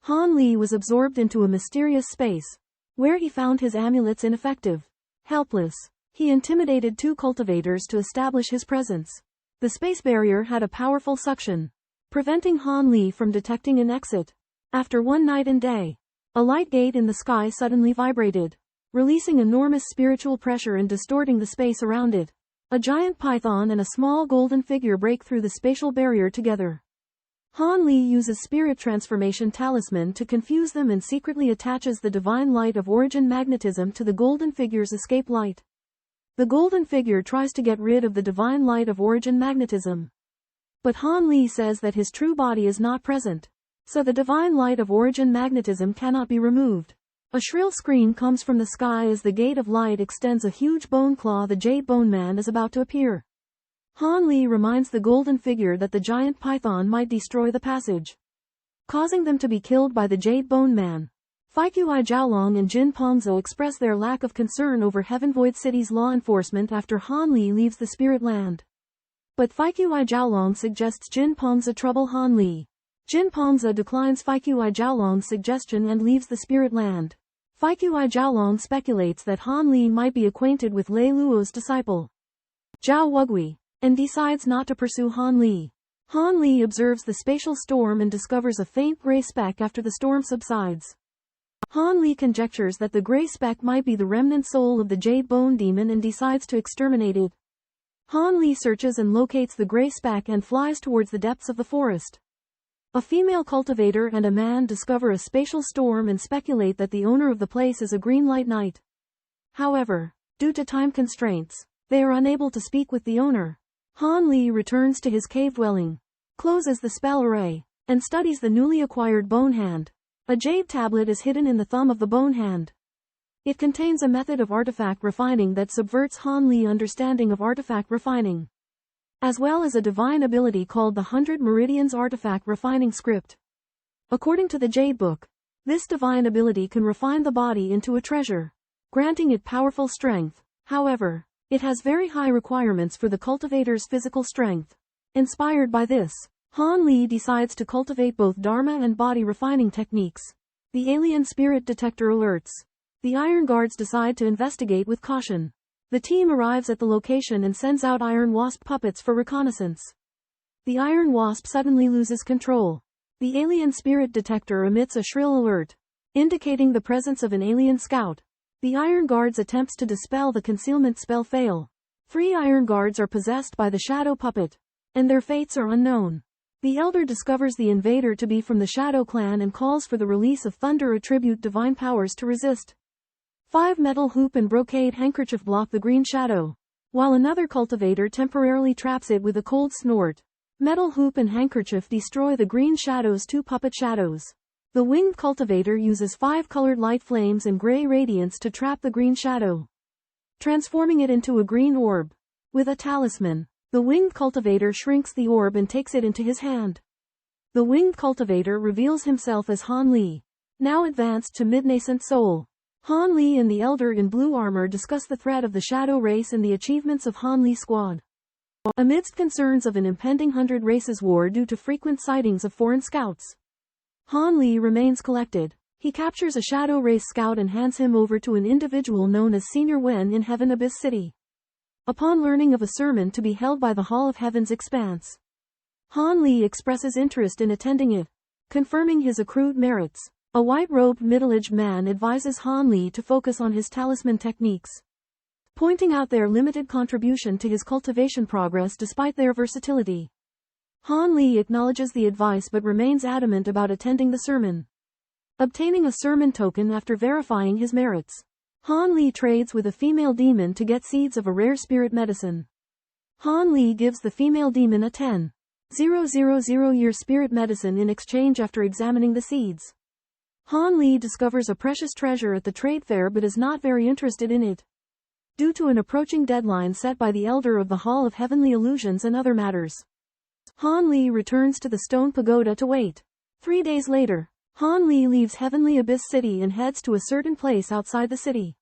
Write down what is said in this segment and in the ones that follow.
Han Li was absorbed into a mysterious space, where he found his amulets ineffective. Helpless, he intimidated 2 cultivators to establish his presence. The space barrier had a powerful suction, preventing Han Li from detecting an exit. After one night and day, a light gate in the sky suddenly vibrated, releasing enormous spiritual pressure and distorting the space around it. A giant python and a small golden figure break through the spatial barrier together. Han Li uses spirit transformation talisman to confuse them and secretly attaches the divine light of origin magnetism to the golden figure's escape light. The golden figure tries to get rid of the divine light of origin magnetism. But Han Li says that his true body is not present, so the divine light of origin magnetism cannot be removed. A shrill scream comes from the sky as the gate of light extends a huge bone claw. The Jade Bone Man is about to appear. Han Li reminds the golden figure that the giant python might destroy the passage, causing them to be killed by the Jade Bone Man. Faiqui Jiaolong and Jin Pengzhou express their lack of concern over Heaven Void City's law enforcement after Han Li leaves the spirit land. But Faiqui Jiaolong suggests Jin Pengzhou trouble Han Li. Jin Pengzhou declines Faiqui Jiaolong's suggestion and leaves the spirit land. Faiqui Jiaolong speculates that Han Li might be acquainted with Lei Luo's disciple, Zhao Wugui, and decides not to pursue Han Li. Han Li observes the spatial storm and discovers a faint gray speck after the storm subsides. Han Li conjectures that the gray speck might be the remnant soul of the Jade Bone Demon and decides to exterminate it. Han Li searches and locates the gray speck and flies towards the depths of the forest. A female cultivator and a man discover a spatial storm and speculate that the owner of the place is a green light knight. However, due to time constraints, they are unable to speak with the owner. Han Li returns to his cave dwelling, closes the spell array, and studies the newly acquired bone hand. A jade tablet is hidden in the thumb of the bone hand. It contains a method of artifact refining that subverts Han Li's understanding of artifact refining, as well as a divine ability called the 100 Meridians Artifact Refining Script. According to the Jade Book, this divine ability can refine the body into a treasure, granting it powerful strength. However, it has very high requirements for the cultivator's physical strength. Inspired by this, Han Li decides to cultivate both Dharma and body refining techniques. The alien spirit detector alerts. The Iron Guards decide to investigate with caution. The team arrives at the location and sends out Iron Wasp puppets for reconnaissance. The Iron Wasp suddenly loses control. The alien spirit detector emits a shrill alert, indicating the presence of an alien scout. The Iron Guards' attempts to dispel the concealment spell fail. 3 Iron Guards are possessed by the Shadow Puppet, and their fates are unknown. The Elder discovers the invader to be from the Shadow Clan and calls for the release of Thunder attribute divine powers to resist. 5 Metal Hoop and Brocade Handkerchief block the Green Shadow, while another cultivator temporarily traps it with a cold snort. Metal Hoop and Handkerchief destroy the Green Shadow's 2 puppet shadows. The Winged Cultivator uses 5 colored light flames and gray radiance to trap the Green Shadow, transforming it into a green orb. With a talisman, the Winged Cultivator shrinks the orb and takes it into his hand. The Winged Cultivator reveals himself as Han Li, now advanced to mid-Nascent Soul. Han Li and the Elder in blue armor discuss the threat of the Shadow race and the achievements of Han Li's squad. Amidst concerns of an impending 100 races war due to frequent sightings of foreign scouts, Han Li remains collected. He captures a Shadow race scout and hands him over to an individual known as Senior Wen in Heaven Abyss City. Upon learning of a sermon to be held by the Hall of Heaven's Expanse, Han Li expresses interest in attending it, confirming his accrued merits. A white-robed middle-aged man advises Han Li to focus on his talisman techniques, pointing out their limited contribution to his cultivation progress despite their versatility. Han Li acknowledges the advice but remains adamant about attending the sermon, obtaining a sermon token after verifying his merits. Han Li trades with a female demon to get seeds of a rare spirit medicine. Han Li gives the female demon a 10,000-year spirit medicine in exchange after examining the seeds. Han Li discovers a precious treasure at the trade fair but is not very interested in it, due to an approaching deadline set by the Elder of the Hall of Heavenly Illusions and other matters. Han Li returns to the stone pagoda to wait. 3 days later, Han Li leaves Heavenly Abyss City and heads to a certain place outside the city.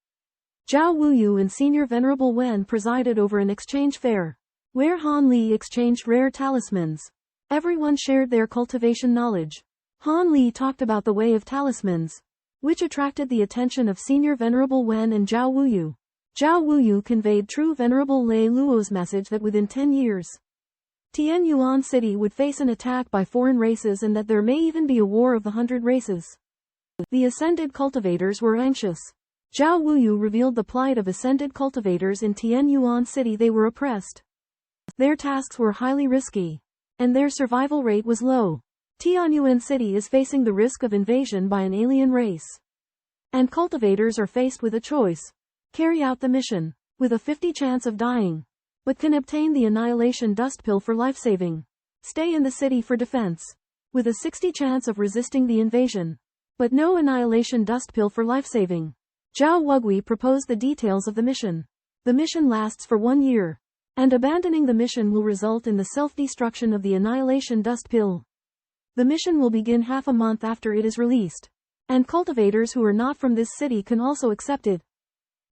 Zhao Wuyu and Senior Venerable Wen presided over an exchange fair, where Han Li exchanged rare talismans. Everyone shared their cultivation knowledge. Han Li talked about the way of talismans, which attracted the attention of Senior Venerable Wen and Zhao Wuyu. Zhao Wuyu conveyed true Venerable Lei Luo's message that within 10 years, Tianyuan City would face an attack by foreign races and that there may even be a war of the 100 races. The ascended cultivators were anxious. Zhao Wuyu revealed the plight of ascended cultivators in Tianyuan City. They were oppressed. Their tasks were highly risky, and their survival rate was low. Tianyuan City is facing the risk of invasion by an alien race. And cultivators are faced with a choice. Carry out the mission, with a 50 chance of dying, but can obtain the annihilation dust pill for life-saving. Stay in the city for defense, with a 60 chance of resisting the invasion, but no annihilation dust pill for life-saving. Zhao Wugui proposed the details of the mission. The mission lasts for 1 year, and abandoning the mission will result in the self-destruction of the annihilation dust pill. The mission will begin half a month after it is released, and cultivators who are not from this city can also accept it.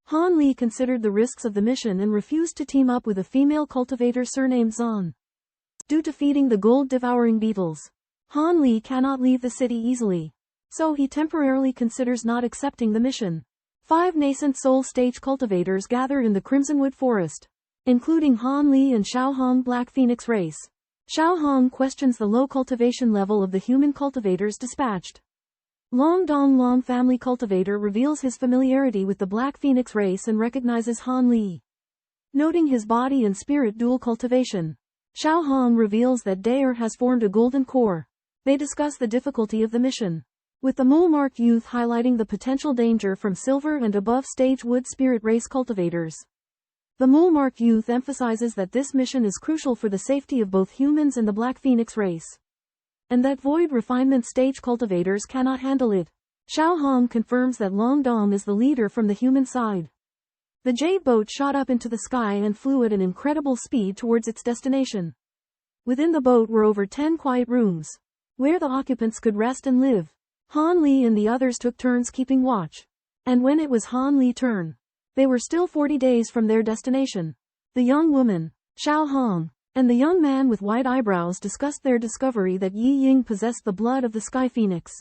Han Li considered the risks of the mission and refused to team up with a female cultivator surnamed Zan. Due to feeding the gold-devouring beetles, Han Li cannot leave the city easily, so he temporarily considers not accepting the mission. 5 Nascent Soul stage cultivators gather in the Crimsonwood Forest, including Han Li and Xiao Hong Black Phoenix race. Xiao Hong questions the low cultivation level of the human cultivators dispatched. Long Dong Long family cultivator reveals his familiarity with the Black Phoenix race and recognizes Han Li. Noting his body and spirit dual cultivation, Xiao Hong reveals that Daer has formed a golden core. They discuss the difficulty of the mission, with the mole-marked youth highlighting the potential danger from silver and above stage wood spirit race cultivators. The mole-marked youth emphasizes that this mission is crucial for the safety of both humans and the Black Phoenix race, and that void refinement stage cultivators cannot handle it. Xiao Hong confirms that Long Dong is the leader from the human side. The jade boat shot up into the sky and flew at an incredible speed towards its destination. Within the boat were over 10 quiet rooms, where the occupants could rest and live. Han Li and the others took turns keeping watch, and when it was Han Li's turn, they were still 40 days from their destination. The young woman, Xiao Hong, and the young man with white eyebrows discussed their discovery that Yi Ying possessed the blood of the Sky Phoenix,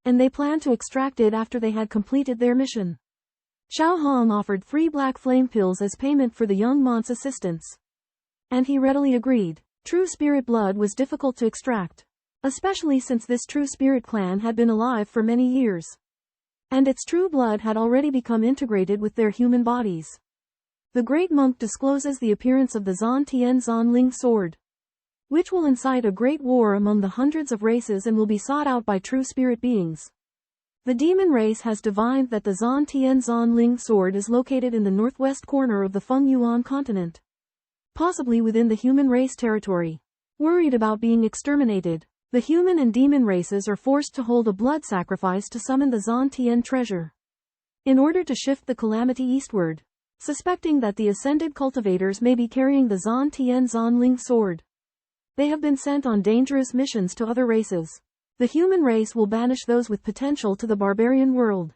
and they planned to extract it after they had completed their mission. Xiao Hong offered 3 black flame pills as payment for the young mont's assistance, and he readily agreed. True spirit blood was difficult to extract, especially since this true spirit clan had been alive for many years, and its true blood had already become integrated with their human bodies. The great monk discloses the appearance of the Zan Tian Zan Ling sword, which will incite a great war among the hundreds of races and will be sought out by true spirit beings. The demon race has divined that the Zan Tian Zan Ling sword is located in the northwest corner of the Feng Yuan continent, possibly within the human race territory. Worried about being exterminated, the human and demon races are forced to hold a blood sacrifice to summon the Zan Tian treasure, in order to shift the calamity eastward. Suspecting that the ascended cultivators may be carrying the Zan Tian Zan Ling sword, they have been sent on dangerous missions to other races. The human race will banish those with potential to the barbarian world.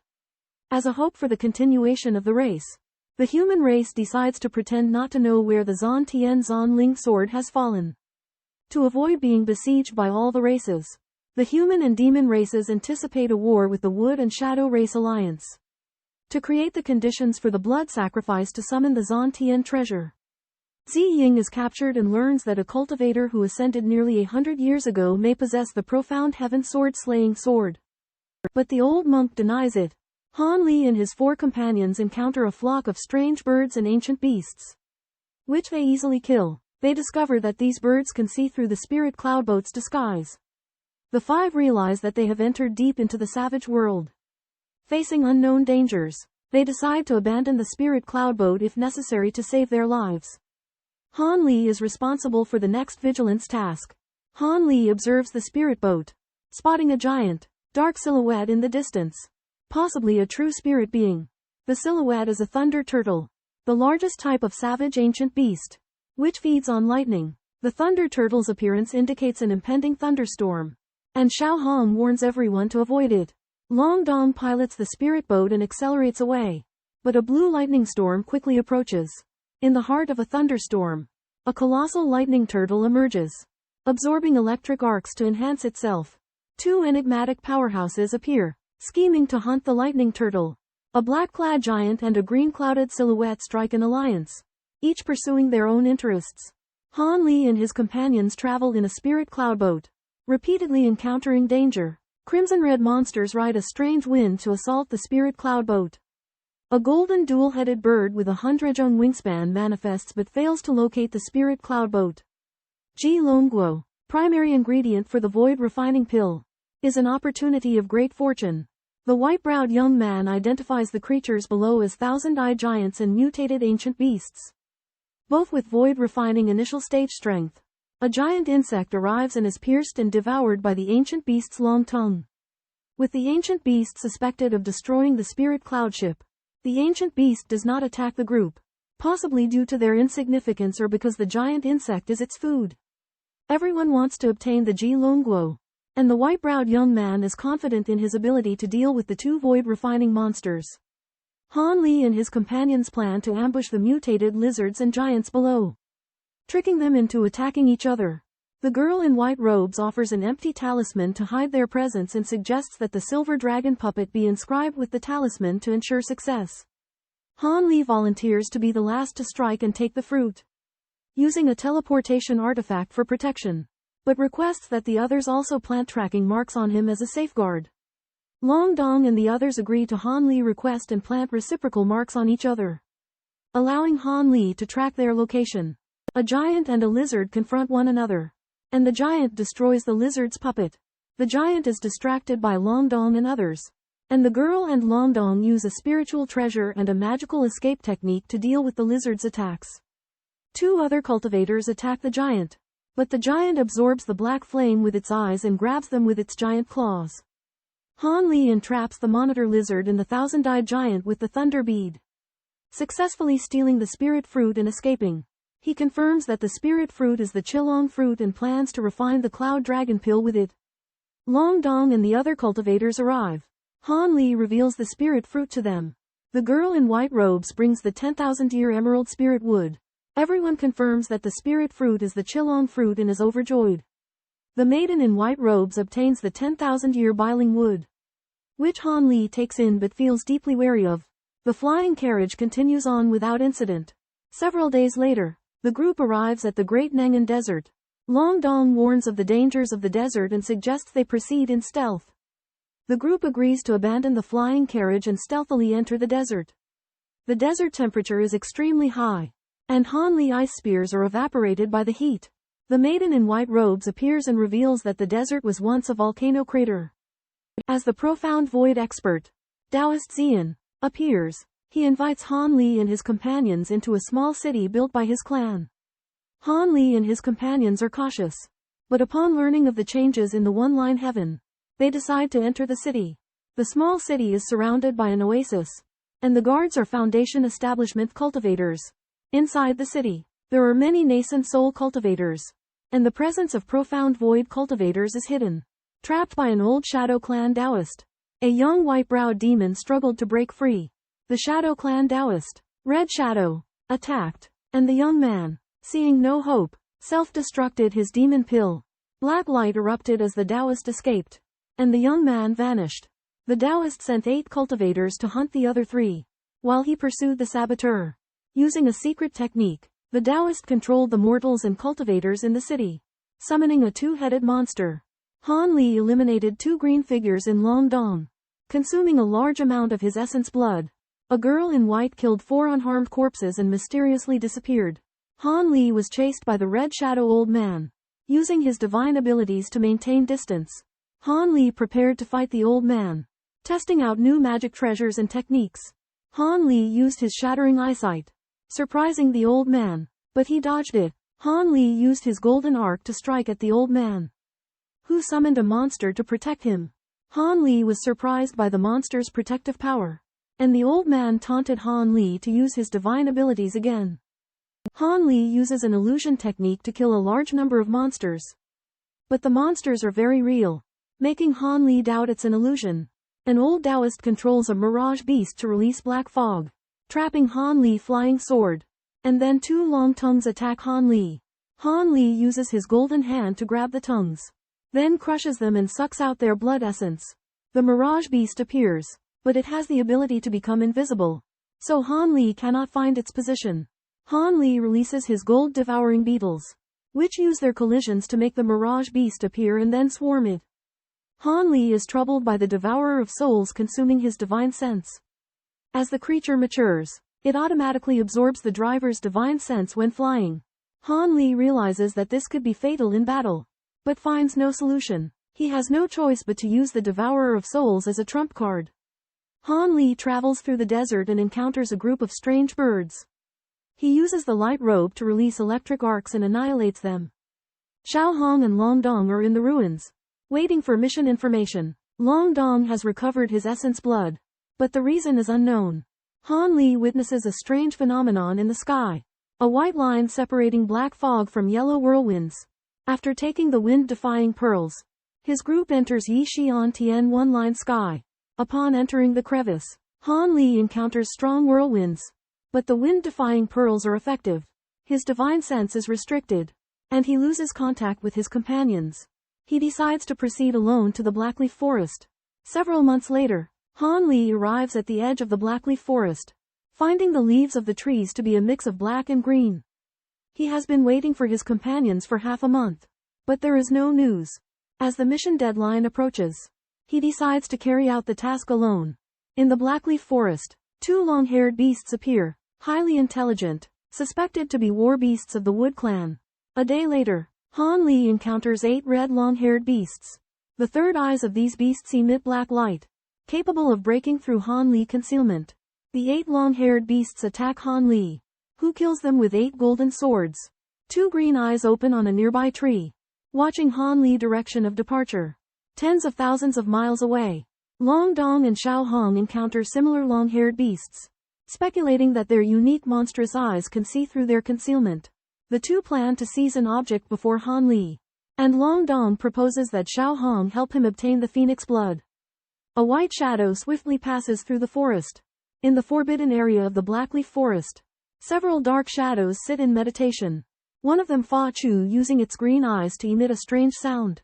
As a hope for the continuation of the race, the human race decides to pretend not to know where the Zan Tian Zan Ling sword has fallen, to avoid being besieged by all the races. The human and demon races anticipate a war with the Wood and Shadow Race Alliance, to create the conditions for the blood sacrifice to summon the Zan Tian treasure. Zi Ying is captured and learns that a cultivator who ascended nearly 100 years ago may possess the profound heaven sword-slaying sword. But the old monk denies it. Han Li and his 4 companions encounter a flock of strange birds and ancient beasts, which they easily kill. They discover that these birds can see through the spirit cloudboat's disguise. The 5 realize that they have entered deep into the savage world. Facing unknown dangers, they decide to abandon the spirit cloudboat if necessary to save their lives. Han Li is responsible for the next vigilance task. Han Li observes the spirit boat, spotting a giant, dark silhouette in the distance, possibly a true spirit being. The silhouette is a thunder turtle, the largest type of savage ancient beast, which feeds on lightning. The thunder turtle's appearance indicates an impending thunderstorm, and Xiao Hong warns everyone to avoid it. Long Dong pilots the spirit boat and accelerates away, but a blue lightning storm quickly approaches. In the heart of a thunderstorm, a colossal lightning turtle emerges, absorbing electric arcs to enhance itself. Two enigmatic powerhouses appear, scheming to hunt the lightning turtle. A black-clad giant and a green-clouded silhouette strike an alliance, each pursuing their own interests. Han Li and his companions travel in a spirit cloud boat, repeatedly encountering danger. Crimson-red monsters ride a strange wind to assault the spirit cloud boat. A golden dual-headed bird with a 100-jung wingspan manifests but fails to locate the spirit cloud boat. Ji Longguo, primary ingredient for the void refining pill, is an opportunity of great fortune. The white-browed young man identifies the creatures below as thousand-eyed giants and mutated ancient beasts, both with void refining initial stage strength. A giant insect arrives and is pierced and devoured by the ancient beast's long tongue. With the ancient beast suspected of destroying the spirit cloud ship, the ancient beast does not attack the group, possibly due to their insignificance or because the giant insect is its food. Everyone wants to obtain the Ji Longguo, and the white-browed young man is confident in his ability to deal with the two void-refining monsters. Han Li and his companions plan to ambush the mutated lizards and giants below, tricking them into attacking each other. The girl in white robes offers an empty talisman to hide their presence and suggests that the silver dragon puppet be inscribed with the talisman to ensure success. Han Li volunteers to be the last to strike and take the fruit, using a teleportation artifact for protection, but requests that the others also plant tracking marks on him as a safeguard. Long Dong and the others agree to Han Li's request and plant reciprocal marks on each other, allowing Han Li to track their location. A giant and a lizard confront one another, and the giant destroys the lizard's puppet. The giant is distracted by Long Dong and others, and the girl and Long Dong use a spiritual treasure and a magical escape technique to deal with the lizard's attacks. Two other cultivators attack the giant, but the giant absorbs the black flame with its eyes and grabs them with its giant claws. Han Li entraps the monitor lizard and the thousand-eyed giant with the thunder bead, successfully stealing the spirit fruit and escaping. He confirms that the spirit fruit is the Qilong fruit and plans to refine the cloud dragon pill with it. Long Dong and the other cultivators arrive. Han Li reveals the spirit fruit to them. The girl in white robes brings the 10,000-year emerald spirit wood. Everyone confirms that the spirit fruit is the Qilong fruit and is overjoyed. The maiden in white robes obtains the 10,000-year biling wood, which Han Li takes in but feels deeply wary of. The flying carriage continues on without incident. Several days later, the group arrives at the Great Nangan Desert. Long Dong warns of the dangers of the desert and suggests they proceed in stealth. The group agrees to abandon the flying carriage and stealthily enter the desert. The desert temperature is extremely high, and Han Li ice spears are evaporated by the heat. The maiden in white robes appears and reveals that the desert was once a volcano crater. As the profound void expert, Taoist Xian appears. He invites Han Li and his companions into a small city built by his clan. Han Li and his companions are cautious, but upon learning of the changes in the one-line heaven, they decide to enter the city. The small city is surrounded by an oasis, and the guards are Foundation Establishment cultivators. Inside the city, there are many Nascent Soul cultivators, and the presence of Profound Void cultivators is hidden. Trapped by an old Shadow Clan Taoist, a young white-browed demon struggled to break free. The Shadow Clan Taoist, Red Shadow, attacked, and the young man, seeing no hope, self-destructed his demon pill. Black light erupted as the Taoist escaped, and the young man vanished. The Taoist sent 8 cultivators to hunt the other 3, while he pursued the saboteur. Using a secret technique, the Taoist controlled the mortals and cultivators in the city, summoning a 2-headed monster. Han Li eliminated 2 green figures in Long Dong, consuming a large amount of his essence blood. A girl in white killed 4 unharmed corpses and mysteriously disappeared. Han Li was chased by the Red Shadow Old Man, using his divine abilities to maintain distance. Han Li prepared to fight the old man, testing out new magic treasures and techniques. Han Li used his shattering eyesight, surprising the old man, but he dodged it. Han Li used his golden arc to strike at the old man, who summoned a monster to protect him. Han Li was surprised by the monster's protective power, and the old man taunted Han Li to use his divine abilities again. Han Li uses an illusion technique to kill a large number of monsters, but the monsters are very real, making Han Li doubt it's an illusion. An old Taoist controls a mirage beast to release black fog, trapping Han Li's flying sword, and then 2 long tongues attack Han Li. Han Li uses his golden hand to grab the tongues, then crushes them and sucks out their blood essence. The mirage beast appears, but it has the ability to become invisible, so Han Li cannot find its position. Han Li releases his gold-devouring beetles, which use their collisions to make the mirage beast appear and then swarm it. Han Li is troubled by the devourer of souls consuming his divine sense. As the creature matures, it automatically absorbs the driver's divine sense when flying. Han Li realizes that this could be fatal in battle, but finds no solution. He has no choice but to use the devourer of souls as a trump card. Han Li travels through the desert and encounters a group of strange birds. He uses the light robe to release electric arcs and annihilates them. Xiao Hong and Long Dong are in the ruins, waiting for mission information. Long Dong has recovered his essence blood, but the reason is unknown. Han Li witnesses a strange phenomenon in the sky. A white line separating black fog from yellow whirlwinds. After taking the wind-defying pearls, his group enters Yi Xiantian one-line sky. Upon entering the crevice, Han Li encounters strong whirlwinds, but the wind-defying pearls are effective. His divine sense is restricted, and he loses contact with his companions. He decides to proceed alone to the Blackleaf Forest. Several months later, Han Li arrives at the edge of the Blackleaf Forest, finding the leaves of the trees to be a mix of black and green. He has been waiting for his companions for half a month, but there is no news. As the mission deadline approaches, he decides to carry out the task alone. In the Blackleaf Forest, two long-haired beasts appear, highly intelligent, suspected to be war beasts of the Wood Clan. A day later, Han Li encounters 8 red long-haired beasts. The third eyes of these beasts emit black light, capable of breaking through Han Li concealment. The 8 long-haired beasts attack Han Li, who kills them with 8 golden swords. 2 green eyes open on a nearby tree, watching Han Li direction of departure. Tens of thousands of miles away, Long Dong and Xiao Hong encounter similar long-haired beasts, speculating that their unique monstrous eyes can see through their concealment. The two plan to seize an object before Han Li, and Long Dong proposes that Xiao Hong help him obtain the phoenix blood. A white shadow swiftly passes through the forest. In the forbidden area of the Blackleaf Forest, several dark shadows sit in meditation. One of them Fa Chu using its green eyes to emit a strange sound.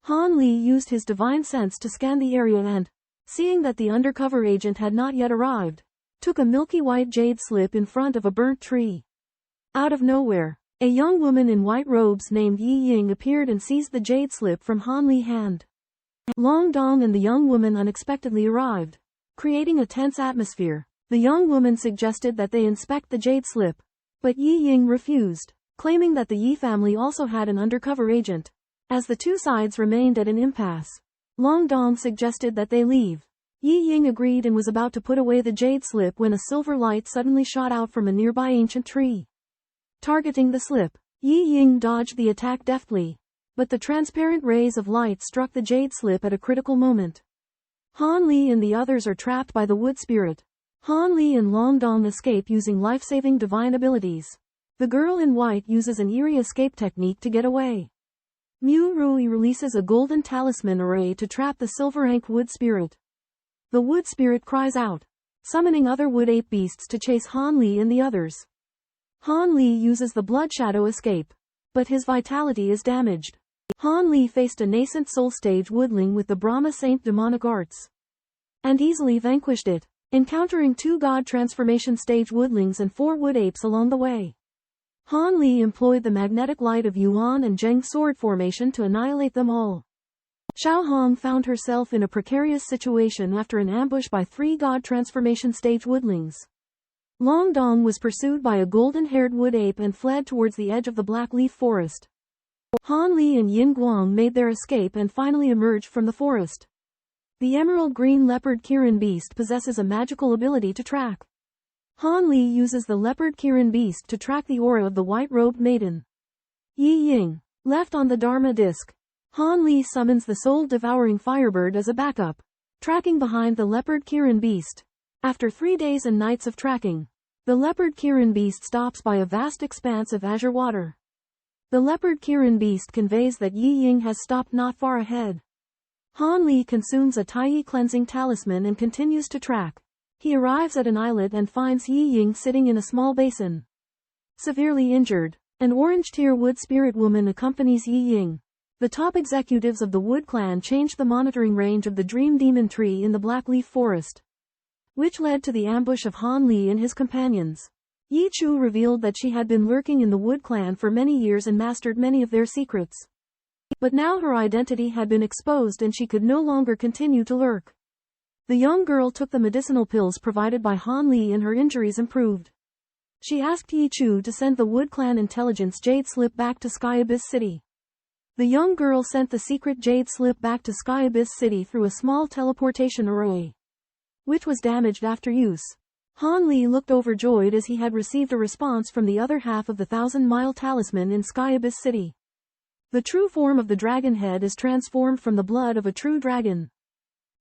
Han Li used his divine sense to scan the area and, seeing that the undercover agent had not yet arrived, took a milky white jade slip in front of a burnt tree. Out of nowhere, a young woman in white robes named Yi Ying appeared and seized the jade slip from Han Li's hand. Long Dong and the young woman unexpectedly arrived, creating a tense atmosphere. The young woman suggested that they inspect the jade slip, but Yi Ying refused, claiming that the Yi family also had an undercover agent. As the two sides remained at an impasse, Long Dong suggested that they leave. Yi Ying agreed and was about to put away the jade slip when a silver light suddenly shot out from a nearby ancient tree. Targeting the slip, Yi Ying dodged the attack deftly, but the transparent rays of light struck the jade slip at a critical moment. Han Li and the others are trapped by the wood spirit. Han Li and Long Dong escape using life-saving divine abilities. The girl in white uses an eerie escape technique to get away. Mu Rui releases a golden talisman array to trap the silver ankh wood spirit. The wood spirit cries out, summoning other wood ape beasts to chase Han Li and the others. Han Li uses the blood shadow escape, but his vitality is damaged. Han Li faced a Nascent Soul stage woodling with the Brahma Saint demonic arts, and easily vanquished it, encountering 2 god transformation stage woodlings and 4 wood apes along the way. Han Li employed the magnetic light of Yuan and Zheng sword formation to annihilate them all. Xiao Hong found herself in a precarious situation after an ambush by 3 god transformation stage woodlings. Long Dong was pursued by a golden-haired wood ape and fled towards the edge of the Blackleaf Forest. Han Li and Yin Guang made their escape and finally emerged from the forest. The emerald green leopard Kirin beast possesses a magical ability to track. Han Li uses the leopard Kirin beast to track the aura of the white-robed maiden. Yi Ying, left on the Dharma disc. Han Li summons the soul-devouring firebird as a backup, tracking behind the leopard Kirin beast. After 3 days and nights of tracking, the leopard Kirin beast stops by a vast expanse of azure water. The leopard Kirin beast conveys that Yi Ying has stopped not far ahead. Han Li consumes a Taiyi cleansing talisman and continues to track. He arrives at an islet and finds Yi Ying sitting in a small basin, severely injured. An orange tear wood spirit woman accompanies Yi Ying. The top executives of the Wood Clan changed the monitoring range of the Dream Demon Tree in the Blackleaf Forest, which led to the ambush of Han Li and his companions. Yi Chu revealed that she had been lurking in the Wood Clan for many years and mastered many of their secrets. But now her identity had been exposed and she could no longer continue to lurk. The young girl took the medicinal pills provided by Han Li and her injuries improved. She asked Yi Chu to send the Wood Clan intelligence Jade Slip back to Sky Abyss City. The young girl sent the secret Jade Slip back to Sky Abyss City through a small teleportation array, which was damaged after use. Han Li looked overjoyed as he had received a response from the other half of the 1,000-mile talisman in Sky Abyss City. The true form of the dragon head is transformed from the blood of a true dragon,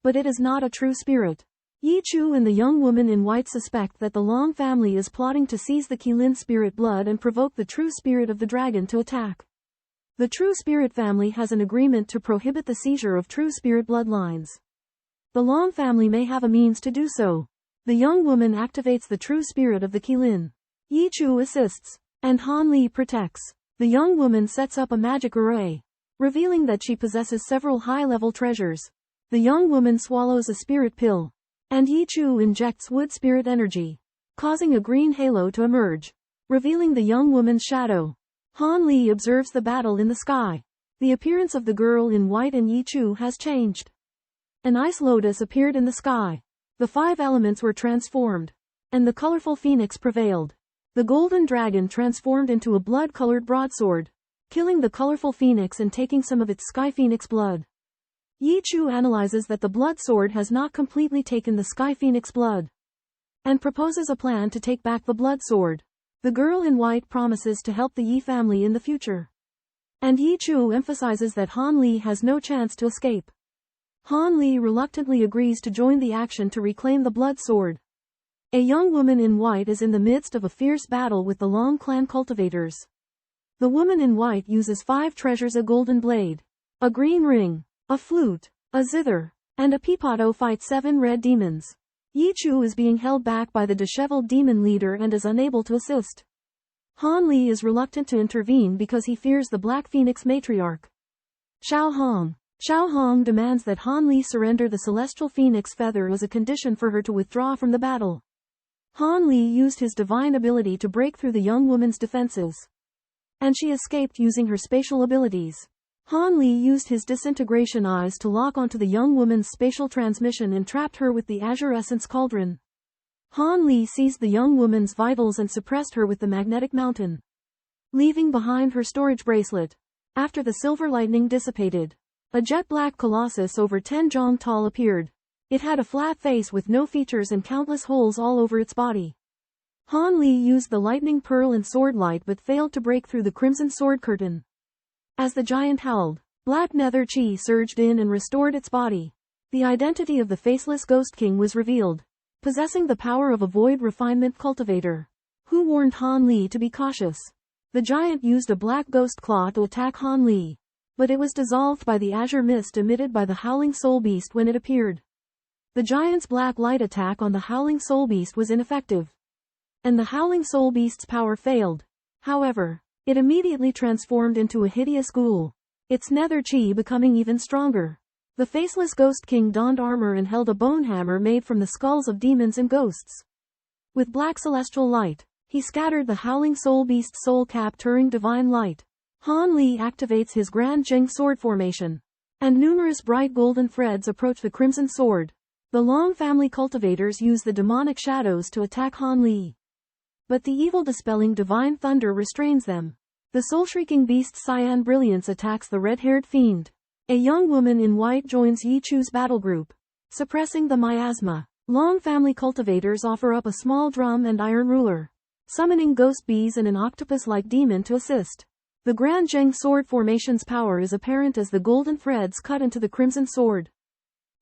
but it is not a true spirit. Yi Chu and the young woman in white suspect that the Long family is plotting to seize the Qilin spirit blood and provoke the true spirit of the dragon to attack. The True Spirit family has an agreement to prohibit the seizure of true spirit bloodlines. The Long family may have a means to do so. The young woman activates the true spirit of the Qilin. Yi Chu assists, and Han Li protects. The young woman sets up a magic array, revealing that she possesses several high-level treasures. The young woman swallows a spirit pill, and Yi Chu injects wood spirit energy, causing a green halo to emerge, revealing the young woman's shadow. Han Li observes the battle in the sky. The appearance of the girl in white and Yi Chu has changed. An ice lotus appeared in the sky. The 5 elements were transformed, and the colorful phoenix prevailed. The golden dragon transformed into a blood-colored broadsword, killing the colorful phoenix and taking some of its sky phoenix blood. Yi Chu analyzes that the blood sword has not completely taken the sky phoenix blood, and proposes a plan to take back the blood sword. The girl in white promises to help the Yi family in the future, and Yi Chu emphasizes that Han Li has no chance to escape. Han Li reluctantly agrees to join the action to reclaim the blood sword. A young woman in white is in the midst of a fierce battle with the Long Clan cultivators. The woman in white uses 5 treasures: a golden blade, a green ring, a flute, a zither, and a peapod to fight 7 red demons. Yi Chu is being held back by the disheveled demon leader and is unable to assist. Han Li is reluctant to intervene because he fears the Black Phoenix matriarch, Xiao Hong. Xiao Hong demands that Han Li surrender the celestial phoenix feather as a condition for her to withdraw from the battle. Han Li used his divine ability to break through the young woman's defenses, and she escaped using her spatial abilities. Han Li used his disintegration eyes to lock onto the young woman's spatial transmission and trapped her with the Azure Essence Cauldron. Han Li seized the young woman's vitals and suppressed her with the Magnetic Mountain, leaving behind her storage bracelet. After the silver lightning dissipated, a jet-black colossus over 10 zhong tall appeared. It had a flat face with no features and countless holes all over its body. Han Li used the lightning pearl and sword light but failed to break through the crimson sword curtain. As the giant howled, black nether chi surged in and restored its body. The identity of the faceless Ghost King was revealed, possessing the power of a void refinement cultivator, who warned Han Li to be cautious. The giant used a black ghost claw to attack Han Li, but it was dissolved by the azure mist emitted by the Howling Soul Beast when it appeared. The giant's black light attack on the Howling Soul Beast was ineffective, and the Howling Soul Beast's power failed. However, it immediately transformed into a hideous ghoul, its nether chi becoming even stronger. The faceless Ghost King donned armor and held a bone hammer made from the skulls of demons and ghosts. With black celestial light, he scattered the Howling Soul Beast's soul capturing divine light. Han Li activates his Grand Zheng sword formation, and numerous bright golden threads approach the crimson sword. The Long family cultivators use the demonic shadows to attack Han Li, but the evil-dispelling divine thunder restrains them. The soul-shrieking beast Cyan Brilliance attacks the red-haired fiend. A young woman in white joins Yi Chu's battle group, suppressing the miasma. Long family cultivators offer up a small drum and iron ruler, summoning ghost bees and an octopus-like demon to assist. The Grand Zheng sword formation's power is apparent as the golden threads cut into the crimson sword.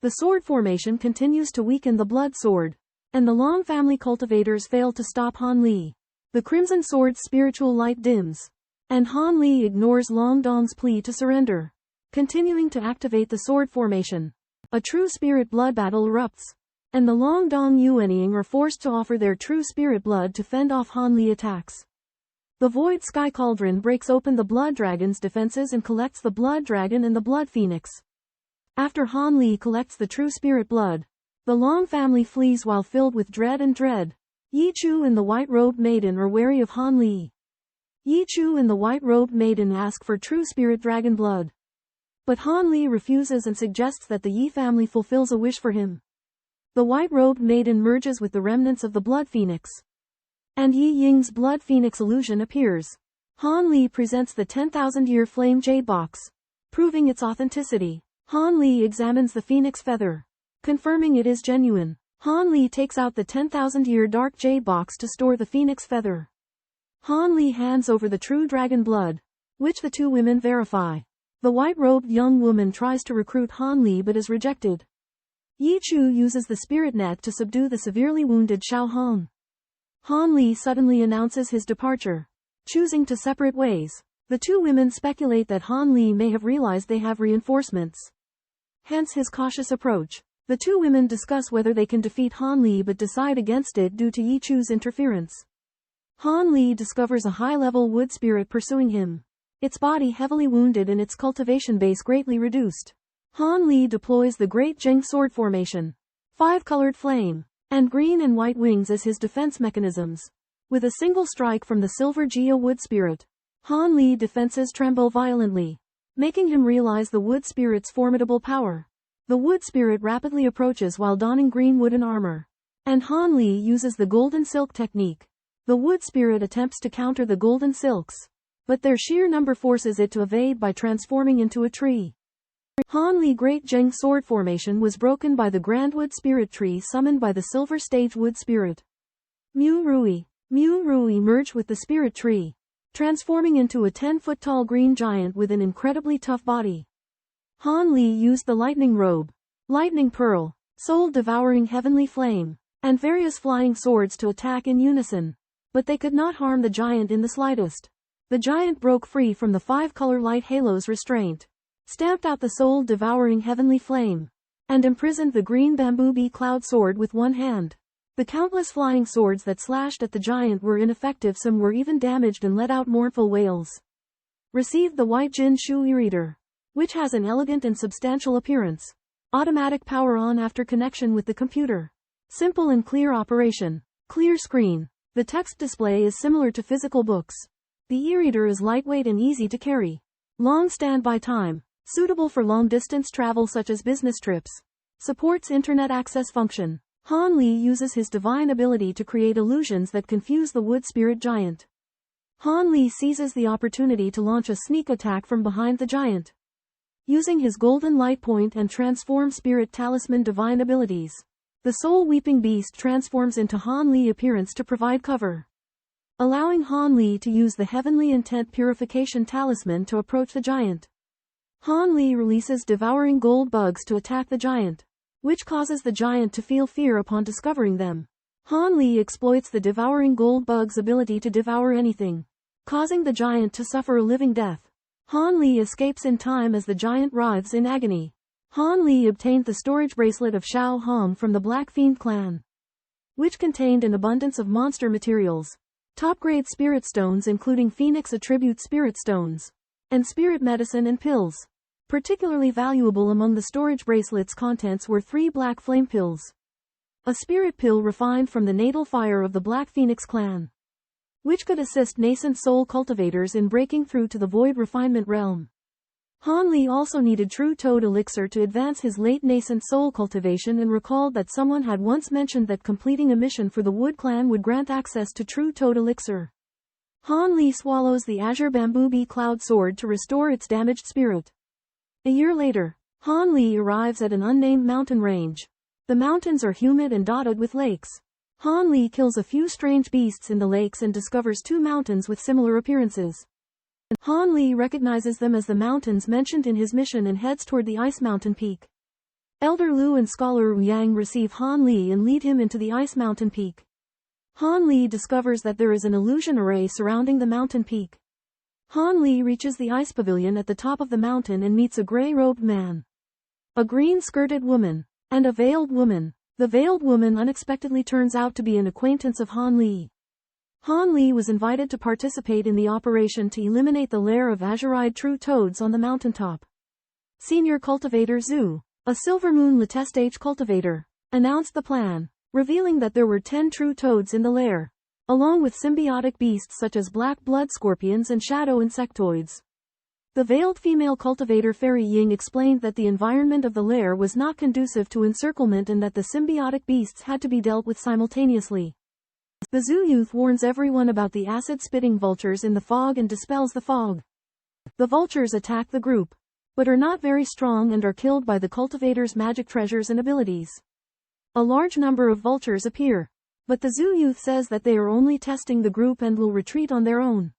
The sword formation continues to weaken the blood sword, and the Long family cultivators fail to stop Han Li. The crimson sword's spiritual light dims, and Han Li ignores Long Dong's plea to surrender, continuing to activate the sword formation. A true spirit blood battle erupts, and the Long Dong Yuanying are forced to offer their true spirit blood to fend off Han Li attacks. The Void Sky Cauldron breaks open the Blood Dragon's defenses and collects the Blood Dragon and the Blood Phoenix. After Han Li collects the true spirit blood, the Long family flees while filled with dread and dread. Yi Chu and the White-Robed Maiden are wary of Han Li. Yi Chu and the White-Robed Maiden ask for true spirit dragon blood. But Han Li refuses and suggests that the Yi family fulfills a wish for him. The White-Robed Maiden merges with the remnants of the Blood Phoenix. And Yi Ying's Blood Phoenix illusion appears. Han Li presents the 10,000-year flame jade box, proving its authenticity. Han Li examines the phoenix feather, confirming it is genuine. Han Li takes out the 10,000-year dark jade box to store the phoenix feather. Han Li hands over the true dragon blood, which the two women verify. The white-robed young woman tries to recruit Han Li but is rejected. Yi Chu uses the spirit net to subdue the severely wounded Xiao Han. Han Li suddenly announces his departure, choosing to separate ways. The two women speculate that Han Li may have realized they have reinforcements. Hence his cautious approach. The two women discuss whether they can defeat Han Li but decide against it due to Yi Chu's interference. Han Li discovers a high-level wood spirit pursuing him. Its body heavily wounded and its cultivation base greatly reduced. Han Li deploys the Great Jing Sword Formation, 5-colored flame, and green and white wings as his defense mechanisms. With a single strike from the Silver Jia wood spirit, Han Li's defenses tremble violently, making him realize the wood spirit's formidable power. The wood spirit rapidly approaches while donning green wooden armor, and Han Li uses the golden silk technique. The wood spirit attempts to counter the golden silks, but their sheer number forces it to evade by transforming into a tree. Han Li's Great Jing Sword Formation was broken by the Grandwood Spirit Tree summoned by the Silver Stage Wood Spirit. Mu Rui merged with the Spirit Tree, transforming into a 10-foot-tall green giant with an incredibly tough body. Han Li used the Lightning Robe, Lightning Pearl, Soul-Devouring Heavenly Flame, and various flying swords to attack in unison. But they could not harm the giant in the slightest. The giant broke free from the 5-color light halo's restraint, stamped out the soul-devouring heavenly flame, and imprisoned the green bamboo bee cloud sword with one hand. The countless flying swords that slashed at the giant were ineffective, some were even damaged and let out mournful wails. Received the White Jin Shu e-reader, which has an elegant and substantial appearance. Automatic power on after connection with the computer. Simple and clear operation. Clear screen. The text display is similar to physical books. The e-reader is lightweight and easy to carry. Long standby time. Suitable for long-distance travel such as business trips. Supports internet access function. Han Li uses his divine ability to create illusions that confuse the wood spirit giant. Han Li seizes the opportunity to launch a sneak attack from behind the giant. Using his golden light point and transform spirit talisman divine abilities, the soul-weeping beast transforms into Han Li appearance to provide cover, allowing Han Li to use the heavenly intent purification talisman to approach the giant. Han Li releases devouring gold bugs to attack the giant, which causes the giant to feel fear upon discovering them. Han Li exploits the devouring gold bug's ability to devour anything, causing the giant to suffer a living death. Han Li escapes in time as the giant writhes in agony. Han Li obtained the storage bracelet of Xiao Hong from the Black Fiend clan, which contained an abundance of monster materials, top-grade spirit stones including Phoenix Attribute Spirit Stones, and spirit medicine and pills. Particularly valuable among the storage bracelet's contents were 3 black flame pills. A spirit pill refined from the natal fire of the Black Phoenix clan, which could assist nascent soul cultivators in breaking through to the void refinement realm. Han Li also needed true toad elixir to advance his late nascent soul cultivation and recalled that someone had once mentioned that completing a mission for the Wood clan would grant access to true toad elixir. Han Li swallows the azure bamboo bee cloud sword to restore its damaged spirit. A year later, Han Li arrives at an unnamed mountain range. The mountains are humid and dotted with lakes. Han Li kills a few strange beasts in the lakes and discovers 2 mountains with similar appearances. Han Li recognizes them as the mountains mentioned in his mission and heads toward the Ice Mountain Peak. Elder Lu and Scholar Yang receive Han Li and lead him into the Ice Mountain Peak. Han Li discovers that there is an illusion array surrounding the mountain peak. Han Li reaches the ice pavilion at the top of the mountain and meets a gray-robed man, a green-skirted woman, and a veiled woman. The veiled woman unexpectedly turns out to be an acquaintance of Han Li. Han Li was invited to participate in the operation to eliminate the lair of azure-eyed true toads on the mountaintop. Senior Cultivator Zhu, a Silver Moon Latest H cultivator, announced the plan, revealing that there were 10 true toads in the lair, along with symbiotic beasts such as black blood scorpions and shadow insectoids. The veiled female cultivator Fairy Ying explained that the environment of the lair was not conducive to encirclement and that the symbiotic beasts had to be dealt with simultaneously. The Zhu youth warns everyone about the acid-spitting vultures in the fog and dispels the fog. The vultures attack the group, but are not very strong and are killed by the cultivator's magic treasures and abilities. A large number of vultures appear, but the Zhu youth says that they are only testing the group and will retreat on their own.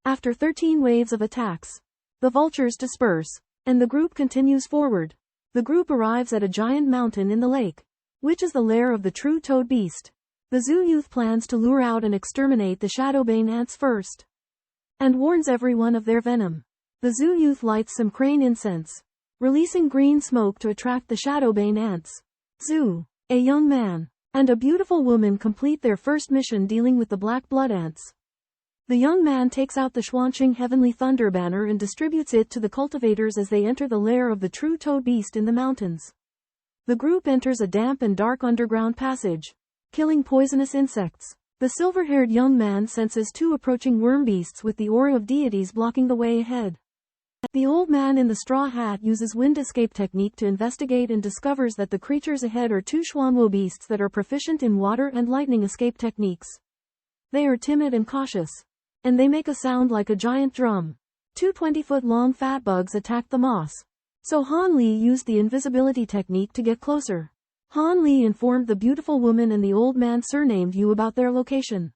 After 13 waves of attacks, the vultures disperse, and the group continues forward. The group arrives at a giant mountain in the lake, which is the lair of the true toad beast. The Zhu youth plans to lure out and exterminate the Shadowbane ants first, and warns everyone of their venom. The Zhu youth lights some crane incense, releasing green smoke to attract the Shadowbane ants. Zhu, a young man, and a beautiful woman complete their first mission dealing with the black blood ants. The young man takes out the Xuantian Heavenly Thunder banner and distributes it to the cultivators as they enter the lair of the true toad beast in the mountains. The group enters a damp and dark underground passage, killing poisonous insects. The silver-haired young man senses 2 approaching worm beasts with the aura of deities blocking the way ahead. The old man in the straw hat uses wind escape technique to investigate and discovers that the creatures ahead are 2 Xuanwo beasts that are proficient in water and lightning escape techniques. They are timid and cautious, and they make a sound like a giant drum. 2 20-foot-long fat bugs attacked the moss, so Han Li used the invisibility technique to get closer. Han Li informed the beautiful woman and the old man surnamed Yu about their location.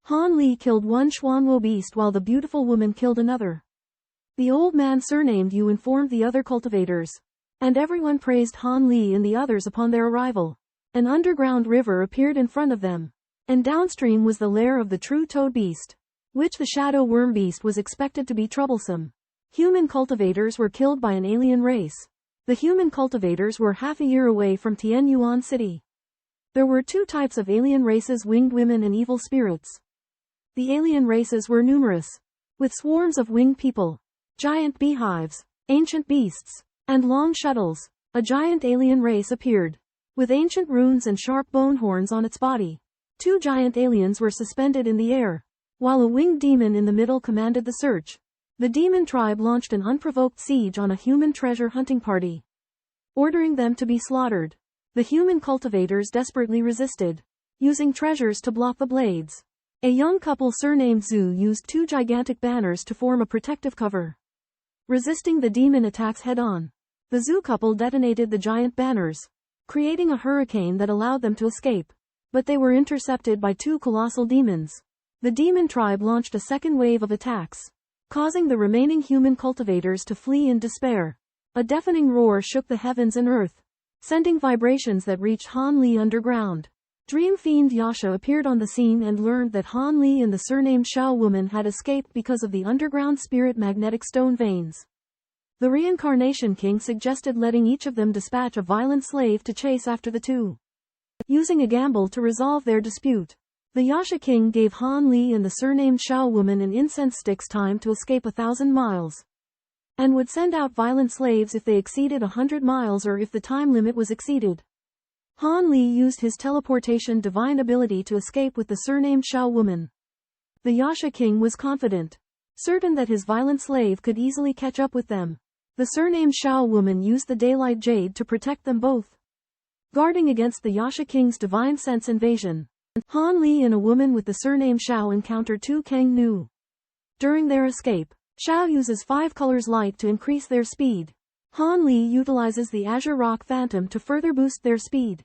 Han Li killed 1 Xuanwo beast while the beautiful woman killed another. The old man surnamed Yu informed the other cultivators, and everyone praised Han Li and the others upon their arrival. An underground river appeared in front of them, and downstream was the lair of the true toad beast, which the shadow worm beast was expected to be troublesome. Human cultivators were killed by an alien race. The human cultivators were half a year away from Tianyuan City. There were 2 types of alien races: winged women and evil spirits. The alien races were numerous, with swarms of winged people, giant beehives, ancient beasts, and long shuttles. A giant alien race appeared, with ancient runes and sharp bone horns on its body. 2 giant aliens were suspended in the air, while a winged demon in the middle commanded the search. The demon tribe launched an unprovoked siege on a human treasure hunting party, ordering them to be slaughtered. The human cultivators desperately resisted, using treasures to block the blades. A young couple surnamed Zhu used 2 gigantic banners to form a protective cover, resisting the demon attacks head-on. The Zhu couple detonated the giant banners, creating a hurricane that allowed them to escape, but they were intercepted by 2 colossal demons. The demon tribe launched a second wave of attacks, causing the remaining human cultivators to flee in despair. A deafening roar shook the heavens and earth, sending vibrations that reached Han Li underground. Dream fiend Yasha appeared on the scene and learned that Han Li and the surnamed Shao woman had escaped because of the underground spirit magnetic stone veins. The Reincarnation King suggested letting each of them dispatch a violent slave to chase after the 2, using a gamble to resolve their dispute. The Yasha King gave Han Li and the surnamed Shao woman an incense stick's time to escape 1,000 miles, and would send out violent slaves if they exceeded 100 miles or if the time limit was exceeded. Han Li used his teleportation divine ability to escape with the surnamed Shao woman. The Yasha King was confident, certain that his violent slave could easily catch up with them. The surnamed Shao woman used the daylight jade to protect them both, guarding against the Yasha King's divine sense invasion. Han Li and a woman with the surname Shao encounter 2 Kang Nu. During their escape, Shao uses 5 colors light to increase their speed. Han Li utilizes the Azure Rock Phantom to further boost their speed,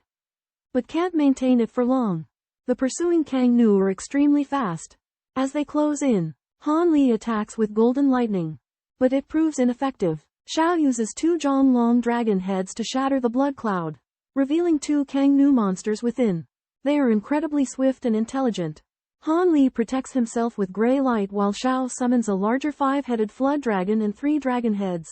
but can't maintain it for long. The pursuing Kang Nu are extremely fast. As they close in, Han Li attacks with golden lightning, but it proves ineffective. Shao uses 2 Zhonglong dragon heads to shatter the blood cloud, revealing 2 Kang Nu monsters within. They are incredibly swift and intelligent. Han Li protects himself with gray light while Shao summons a larger 5-headed flood dragon and 3 dragon heads.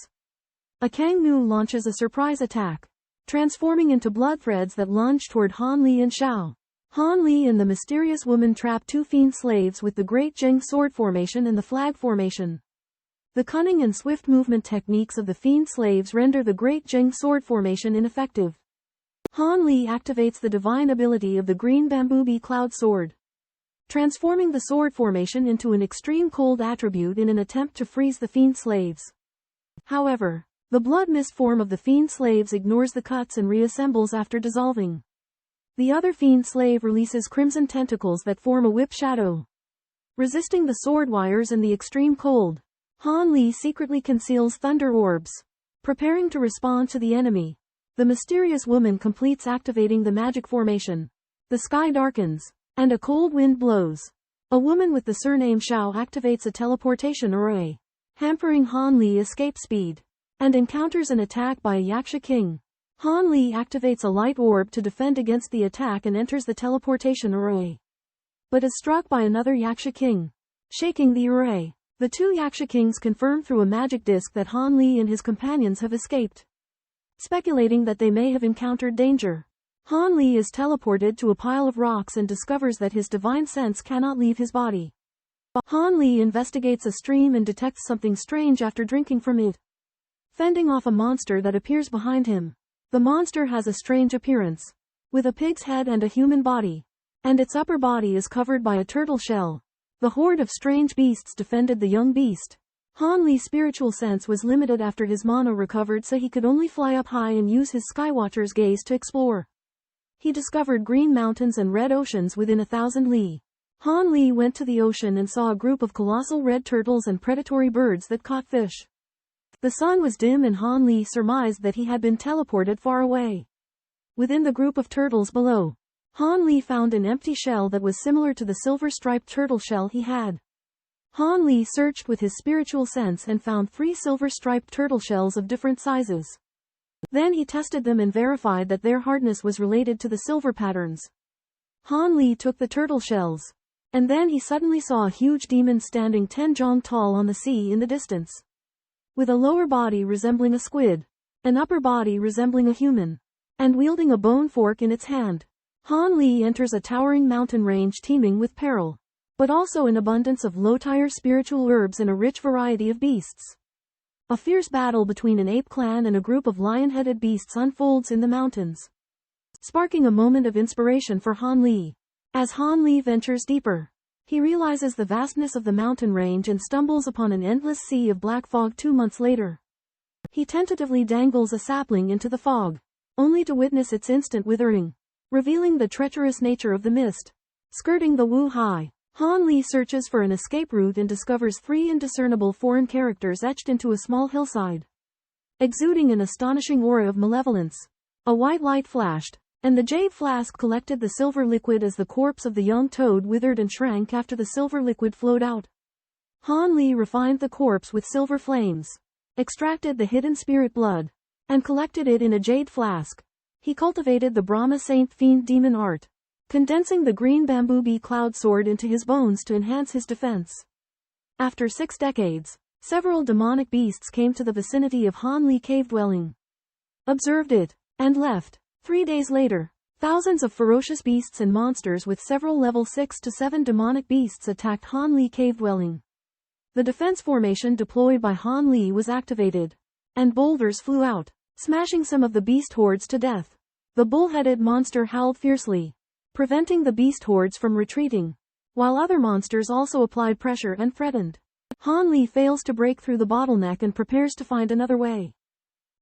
A Kang Nu launches a surprise attack, transforming into blood threads that lunge toward Han Li and Shao. Han Li and the mysterious woman trap two fiend slaves with the Great Qing Sword Formation and the Flag Formation. The cunning and swift movement techniques of the fiend slaves render the Great Qing Sword Formation ineffective. Han Li activates the divine ability of the green bamboo bee cloud sword, transforming the sword formation into an extreme cold attribute in an attempt to freeze the fiend slaves. However, the blood mist form of the fiend slaves ignores the cuts and reassembles after dissolving. The other fiend slave releases crimson tentacles that form a whip shadow. Resisting the sword wires and the extreme cold, Han Li secretly conceals thunder orbs, preparing to respond to the enemy. The mysterious woman completes activating the magic formation. The sky darkens, and a cold wind blows. A woman with the surname Shao activates a teleportation array, hampering Han Li's escape speed, and encounters an attack by a Yaksha king. Han Li activates a light orb to defend against the attack and enters the teleportation array, but is struck by another Yaksha king, shaking the array. The two Yaksha kings confirm through a magic disc that Han Li and his companions have escaped. Speculating that they may have encountered danger, Han Li is teleported to a pile of rocks and discovers that his divine sense cannot leave his body. Han Li investigates a stream and detects something strange after drinking from it, fending off a monster that appears behind him. The monster has a strange appearance, with a pig's head and a human body, and its upper body is covered by a turtle shell. The horde of strange beasts defended the young beast. Han Li's spiritual sense was limited after his mana recovered, so he could only fly up high and use his Skywatcher's gaze to explore. He discovered green mountains and red oceans within 1,000 li. Han Li went to the ocean and saw a group of colossal red turtles and predatory birds that caught fish. The sun was dim and Han Li surmised that he had been teleported far away. Within the group of turtles below, Han Li found an empty shell that was similar to the silver-striped turtle shell he had. Han Li searched with his spiritual sense and found 3 silver-striped turtle shells of different sizes. Then he tested them and verified that their hardness was related to the silver patterns. Han Li took the turtle shells, and then he suddenly saw a huge demon standing 10 zhong tall on the sea in the distance, with a lower body resembling a squid, an upper body resembling a human, and wielding a bone fork in its hand. Han Li enters a towering mountain range teeming with peril, but also an abundance of low-tier spiritual herbs and a rich variety of beasts. A fierce battle between an ape clan and a group of lion-headed beasts unfolds in the mountains, sparking a moment of inspiration for Han Li. As Han Li ventures deeper, he realizes the vastness of the mountain range and stumbles upon an endless sea of black fog 2 months later. He tentatively dangles a sapling into the fog, only to witness its instant withering, revealing the treacherous nature of the mist. Skirting the Wu Hai, Han Li searches for an escape route and discovers 3 indiscernible foreign characters etched into a small hillside, exuding an astonishing aura of malevolence. A white light flashed, and the jade flask collected the silver liquid as the corpse of the young toad withered and shrank after the silver liquid flowed out. Han Li refined the corpse with silver flames, extracted the hidden spirit blood, and collected it in a jade flask. He cultivated the Brahma Saint Fiend Demon art, condensing the green bamboo bee cloud sword into his bones to enhance his defense. After 6 decades, several demonic beasts came to the vicinity of Han Li cave dwelling, observed it, and left. 3 days later, thousands of ferocious beasts and monsters with several level 6 to 7 demonic beasts attacked Han Li cave dwelling. The defense formation deployed by Han Li was activated, and boulders flew out, smashing some of the beast hordes to death. The bull-headed monster howled fiercely, preventing the beast hordes from retreating, while other monsters also applied pressure and threatened. Han Li fails to break through the bottleneck and prepares to find another way.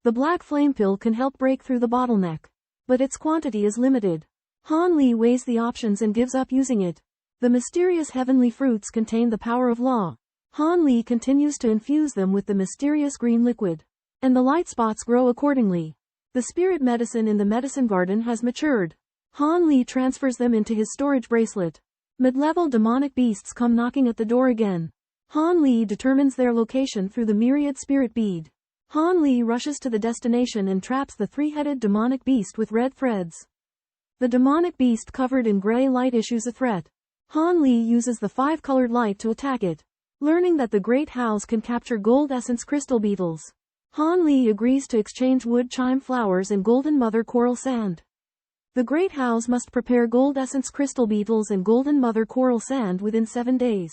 The black flame pill can help break through the bottleneck, but its quantity is limited. Han Li weighs the options and gives up using it. The mysterious heavenly fruits contain the power of law. Han Li continues to infuse them with the mysterious green liquid, and the light spots grow accordingly. The spirit medicine in the medicine garden has matured. Han Li transfers them into his storage bracelet. Mid-level demonic beasts come knocking at the door again. Han Li determines their location through the myriad spirit bead. Han Li rushes to the destination and traps the 3-headed demonic beast with red threads. The demonic beast covered in gray light issues a threat. Han Li uses the 5-colored light to attack it, learning that the Great House can capture gold essence crystal beetles. Han Li agrees to exchange wood chime flowers and golden mother coral sand. The great house must prepare gold essence crystal beetles and golden mother coral sand within 7 days.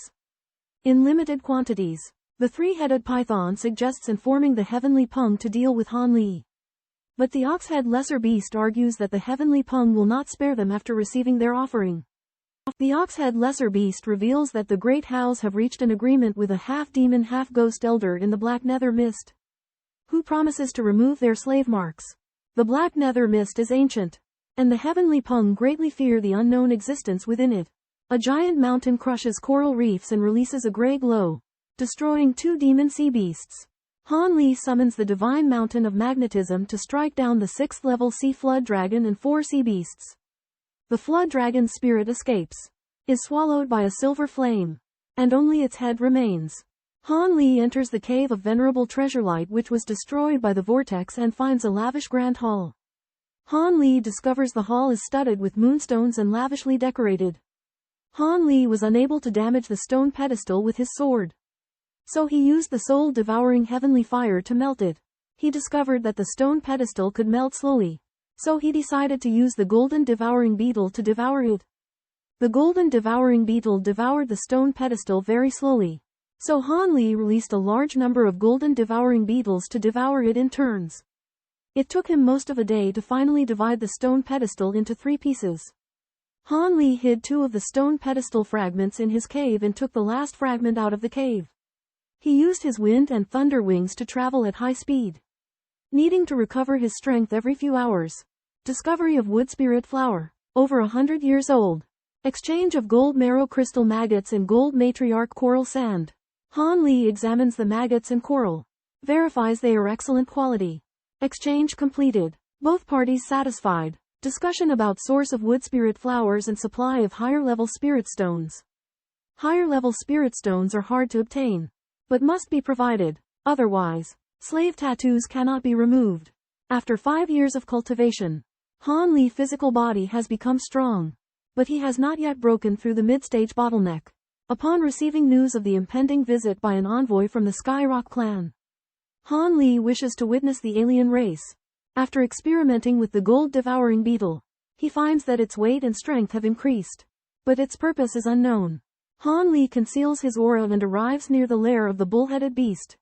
In limited quantities. The three-headed python suggests informing the heavenly Peng to deal with Han Li. But the ox-head lesser beast argues that the heavenly Peng will not spare them after receiving their offering. The ox-head lesser beast reveals that the great house have reached an agreement with a half-demon half-ghost elder in the Black Nether Mist, who promises to remove their slave marks. The Black Nether Mist is ancient, and the heavenly Peng greatly fear the unknown existence within it. A giant mountain crushes coral reefs and releases a grey glow, destroying 2 demon sea beasts. Han Li summons the divine mountain of magnetism to strike down the 6th level sea flood dragon and 4 sea beasts. The flood dragon's spirit escapes, is swallowed by a silver flame, and only its head remains. Han Li enters the cave of venerable treasurelight which was destroyed by the vortex and finds a lavish grand hall. Han Li discovers the hall is studded with moonstones and lavishly decorated. Han Li was unable to damage the stone pedestal with his sword, so he used the soul-devouring heavenly fire to melt it. He discovered that the stone pedestal could melt slowly, so he decided to use the golden devouring beetle to devour it. The golden devouring beetle devoured the stone pedestal very slowly, so Han Li released a large number of golden devouring beetles to devour it in turns. It took him most of a day to finally divide the stone pedestal into 3 pieces. Han Li hid 2 of the stone pedestal fragments in his cave and took the last fragment out of the cave. He used his wind and thunder wings to travel at high speed, needing to recover his strength every few hours. Discovery of wood spirit flower, over 100 years old. Exchange of gold marrow crystal maggots and gold matriarch coral sand. Han Li examines the maggots and coral, verifies they are excellent quality. Exchange completed. Both parties satisfied. Discussion about source of wood spirit flowers and supply of higher level spirit stones. Higher level spirit stones are hard to obtain, but must be provided. Otherwise, slave tattoos cannot be removed. After 5 years of cultivation, Han Li's physical body has become strong, but he has not yet broken through the mid-stage bottleneck. Upon receiving news of the impending visit by an envoy from the Skyrock clan, Han Li wishes to witness the alien race. After experimenting with the gold-devouring beetle, he finds that its weight and strength have increased, but its purpose is unknown. Han Li conceals his aura and arrives near the lair of the bull-headed beast.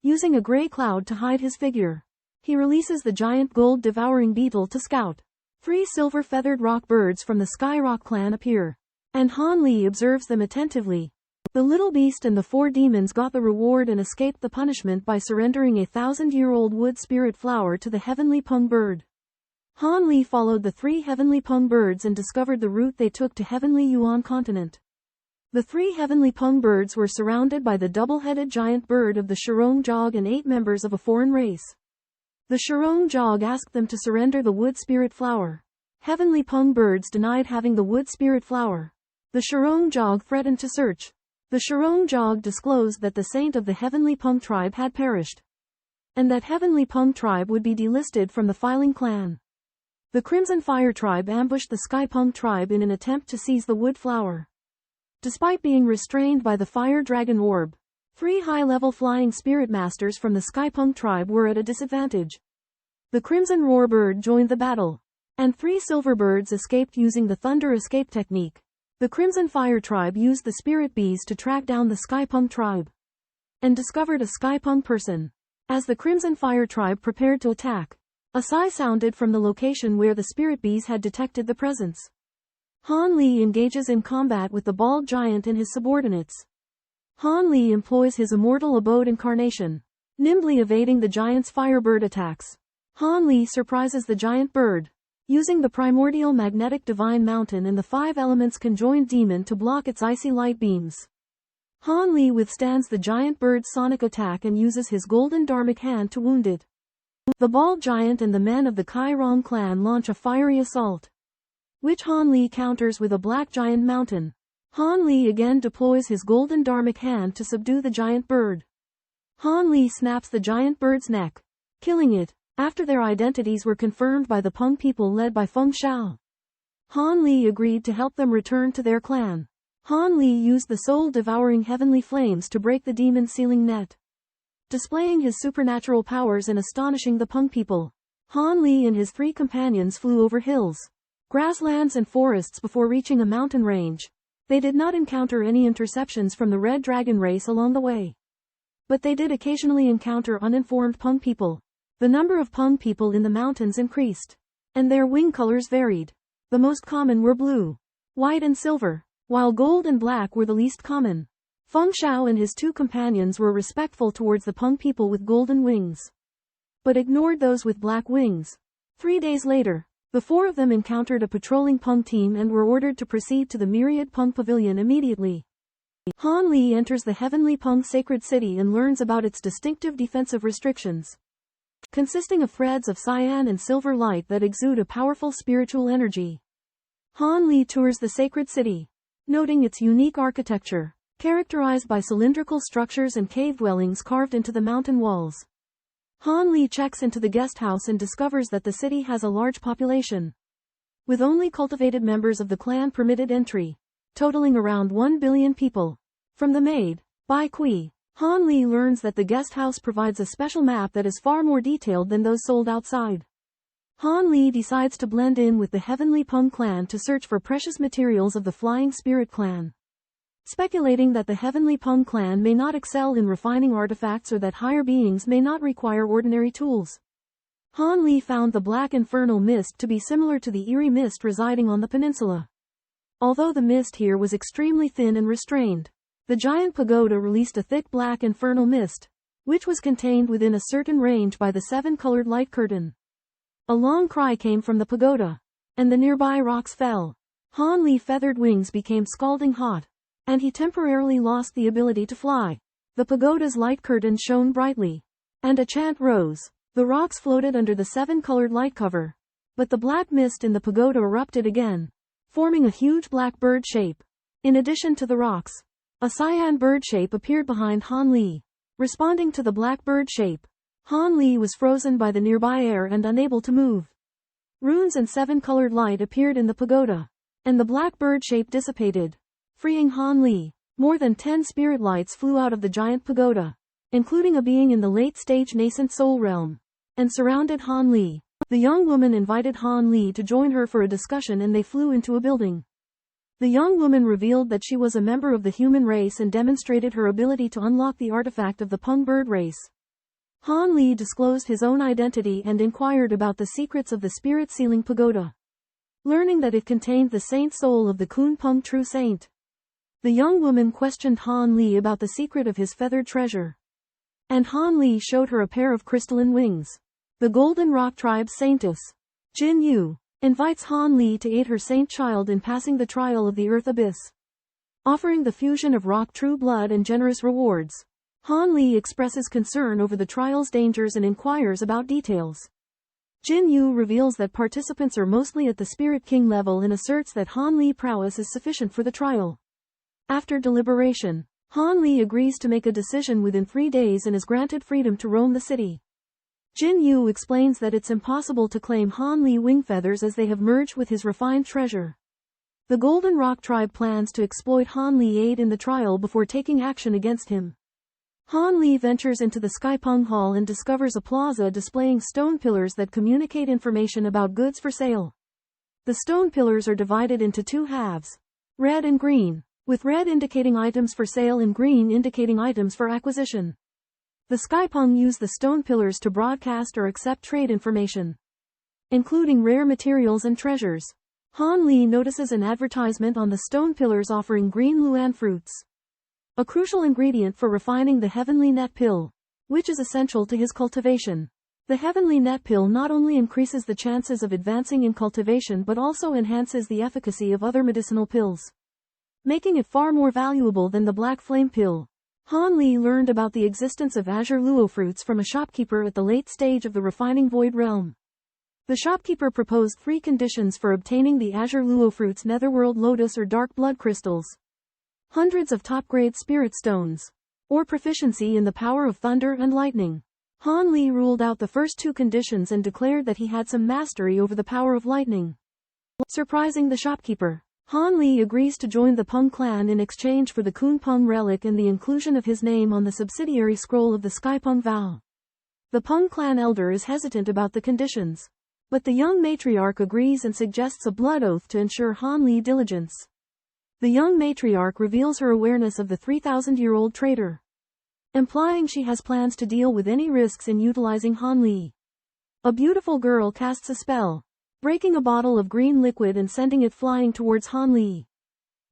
Using a gray cloud to hide his figure, he releases the giant gold-devouring beetle to scout. 3 silver-feathered rock birds from the Skyrock clan appear, and Han Li observes them attentively. The little beast and the 4 demons got the reward and escaped the punishment by surrendering a 1,000-year-old wood spirit flower to the heavenly Peng bird. Han Li followed the 3 heavenly Peng birds and discovered the route they took to heavenly Yuan continent. The 3 heavenly Peng birds were surrounded by the double-headed giant bird of the Shirong Jog and 8 members of a foreign race. The Shirong Jog asked them to surrender the wood spirit flower. Heavenly Peng birds denied having the wood spirit flower. The Shirong Jog threatened to search. The Shirong Jog disclosed that the saint of the heavenly Peng tribe had perished, and that heavenly Peng tribe would be delisted from the filing clan. The Crimson Fire tribe ambushed the Sky Peng tribe in an attempt to seize the wood flower. Despite being restrained by the fire dragon orb, 3 high-level flying spirit masters from the Sky Peng tribe were at a disadvantage. The Crimson Roar bird joined the battle, and 3 silver birds escaped using the thunder escape technique. The Crimson Fire tribe used the spirit bees to track down the Sky Peng tribe, and discovered a Sky Peng person. As the Crimson Fire tribe prepared to attack, a sigh sounded from the location where the spirit bees had detected the presence. Han Li engages in combat with the bald giant and his subordinates. Han Li employs his immortal abode incarnation, nimbly evading the giant's firebird attacks. Han Li surprises the giant bird, using the primordial magnetic divine mountain and the 5 elements conjoined demon to block its icy light beams. Han Li withstands the giant bird's sonic attack and uses his golden dharmic hand to wound it. The bald giant and the men of the Qing clan launch a fiery assault, which Han Li counters with a black giant mountain. Han Li again deploys his golden dharmic hand to subdue the giant bird. Han Li snaps the giant bird's neck, killing it, after their identities were confirmed by the Peng people led by Feng Shao. Han Li agreed to help them return to their clan. Han Li used the soul-devouring heavenly flames to break the demon sealing net, displaying his supernatural powers and astonishing the Peng people. Han Li and his 3 companions flew over hills, grasslands and forests before reaching a mountain range. They did not encounter any interceptions from the Red Dragon race along the way. But they did occasionally encounter uninformed Peng people. The number of Peng people in the mountains increased, and their wing colors varied. The most common were blue, white and silver, while gold and black were the least common. Feng Shao and his two companions were respectful towards the Peng people with golden wings, but ignored those with black wings. 3 days later, the four of them encountered a patrolling Peng team and were ordered to proceed to the Myriad Peng Pavilion immediately. Han Li enters the Heavenly Peng Sacred City and learns about its distinctive defensive restrictions, consisting of threads of cyan and silver light that exude a powerful spiritual energy. Han Li tours the sacred city, noting its unique architecture, characterized by cylindrical structures and cave dwellings carved into the mountain walls. Han Li checks into the guest house and discovers that the city has a large population, with only cultivated members of the clan permitted entry, totaling around 1 billion people. From the maid, Bai Kui, Han Li learns that the guest house provides a special map that is far more detailed than those sold outside. Han Li decides to blend in with the Heavenly Peng clan to search for precious materials of the Flying Spirit clan, speculating that the Heavenly Peng clan may not excel in refining artifacts or that higher beings may not require ordinary tools. Han Li found the black infernal mist to be similar to the eerie mist residing on the peninsula. Although the mist here was extremely thin and restrained, the giant pagoda released a thick black infernal mist, which was contained within a certain range by the 7-colored light curtain. A long cry came from the pagoda, and the nearby rocks fell. Han Li's feathered wings became scalding hot, and he temporarily lost the ability to fly. The pagoda's light curtain shone brightly, and a chant rose. The rocks floated under the 7-colored light cover, but the black mist in the pagoda erupted again, forming a huge black bird shape. In addition to the rocks, a cyan bird shape appeared behind Han Li. Responding to the black bird shape, Han Li was frozen by the nearby air and unable to move. Runes and 7-colored light appeared in the pagoda, and the black bird shape dissipated, freeing Han Li. More than 10 spirit lights flew out of the giant pagoda, including a being in the late-stage Nascent Soul realm, and surrounded Han Li. The young woman invited Han Li to join her for a discussion and they flew into a building. The young woman revealed that she was a member of the human race and demonstrated her ability to unlock the artifact of the Peng bird race. Han Li disclosed his own identity and inquired about the secrets of the spirit-sealing pagoda, learning that it contained the saint soul of the Kun Peng true saint. The young woman questioned Han Li about the secret of his feathered treasure, and Han Li showed her a pair of crystalline wings. The Golden Rock Tribe's saintess, Jin Yu, invites Han Li to aid her saint child in passing the trial of the Earth Abyss, offering the fusion of rock true blood and generous rewards. Han Li expresses concern over the trial's dangers and inquires about details. Jin Yu reveals that participants are mostly at the Spirit King level and asserts that Han Li's prowess is sufficient for the trial. After deliberation, Han Li agrees to make a decision within 3 days and is granted freedom to roam the city. Jin Yu explains that it's impossible to claim Han Li's wing feathers as they have merged with his refined treasure. The Golden Rock Tribe plans to exploit Han Li's aid in the trial before taking action against him. Han Li ventures into the Skypeng Hall and discovers a plaza displaying stone pillars that communicate information about goods for sale. The stone pillars are divided into 2 halves, red and green, with red indicating items for sale and green indicating items for acquisition. The Skypeng use the stone pillars to broadcast or accept trade information, including rare materials and treasures. Han Li notices an advertisement on the stone pillars offering green luan fruits, a crucial ingredient for refining the heavenly net pill, which is essential to his cultivation. The heavenly net pill not only increases the chances of advancing in cultivation but also enhances the efficacy of other medicinal pills, making it far more valuable than the black flame pill. Han Li learned about the existence of azure luo fruits from a shopkeeper at the late stage of the refining void realm. The shopkeeper proposed 3 conditions for obtaining the azure luo fruits: netherworld lotus or dark blood crystals, hundreds of top-grade spirit stones, or proficiency in the power of thunder and lightning. Han Li ruled out the first 2 conditions and declared that he had some mastery over the power of lightning. Surprising the shopkeeper, Han Li agrees to join the Peng clan in exchange for the Kun Peng relic and the inclusion of his name on the subsidiary scroll of the Skypeng vow. The Peng clan elder is hesitant about the conditions, But the young matriarch agrees and suggests a blood oath to ensure Han Li diligence. The young matriarch reveals her awareness of the 3,000-year-old traitor, implying she has plans to deal with any risks in utilizing Han Li. A beautiful girl casts a spell, breaking a bottle of green liquid and sending it flying towards Han Li.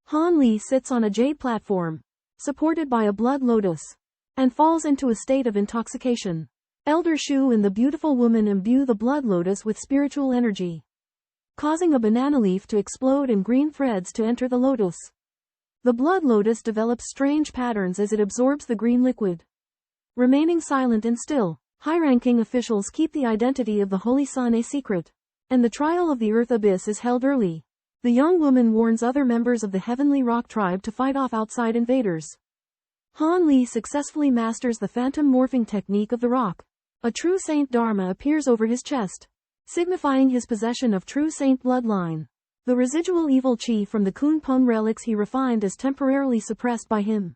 Han Li sits on a jade platform, supported by a blood lotus, and falls into a state of intoxication. Elder Shu and the beautiful woman imbue the blood lotus with spiritual energy, causing a banana leaf to explode and green threads to enter the lotus. The blood lotus develops strange patterns as it absorbs the green liquid. Remaining silent and still, high-ranking officials keep the identity of the Holy Sun a secret, and the trial of the Earth Abyss is held early. The young woman warns other members of the Heavenly Rock tribe to fight off outside invaders. Han Li successfully masters the phantom morphing technique of the rock. A true saint Dharma appears over his chest, signifying his possession of true saint bloodline. The residual evil chi from the Kunpeng relics he refined is temporarily suppressed by him.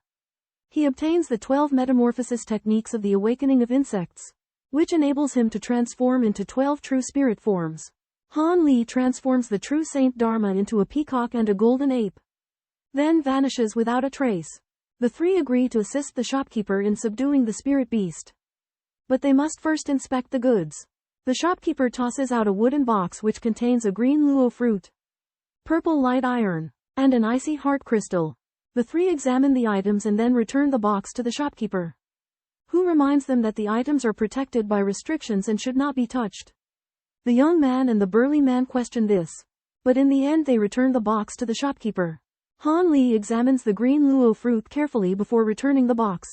He obtains the 12 metamorphosis techniques of the awakening of insects, which enables him to transform into 12 true spirit forms. Han Li transforms the true saint Dharma into a peacock and a golden ape, then vanishes without a trace. The three agree to assist the shopkeeper in subduing the spirit beast, but they must first inspect the goods. The shopkeeper tosses out a wooden box which contains a green luo fruit, purple light iron, and an icy heart crystal. The three examine the items and then return the box to the shopkeeper, who reminds them that the items are protected by restrictions and should not be touched. The young man and the burly man question this, but in the end they return the box to the shopkeeper. Han Li examines the green luo fruit carefully before returning the box,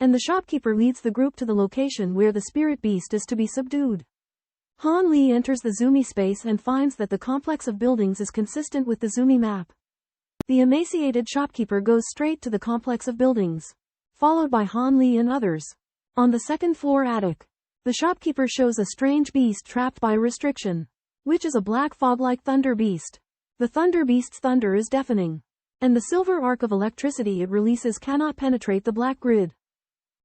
and the shopkeeper leads the group to the location where the spirit beast is to be subdued. Han Li enters the Zumi space and finds that the complex of buildings is consistent with the Zumi map. The emaciated shopkeeper goes straight to the complex of buildings, followed by Han Li and others. On the second floor attic, the shopkeeper shows a strange beast trapped by a restriction, which is a black fog-like thunder beast. The thunder beast's thunder is deafening, and the silver arc of electricity it releases cannot penetrate the black grid.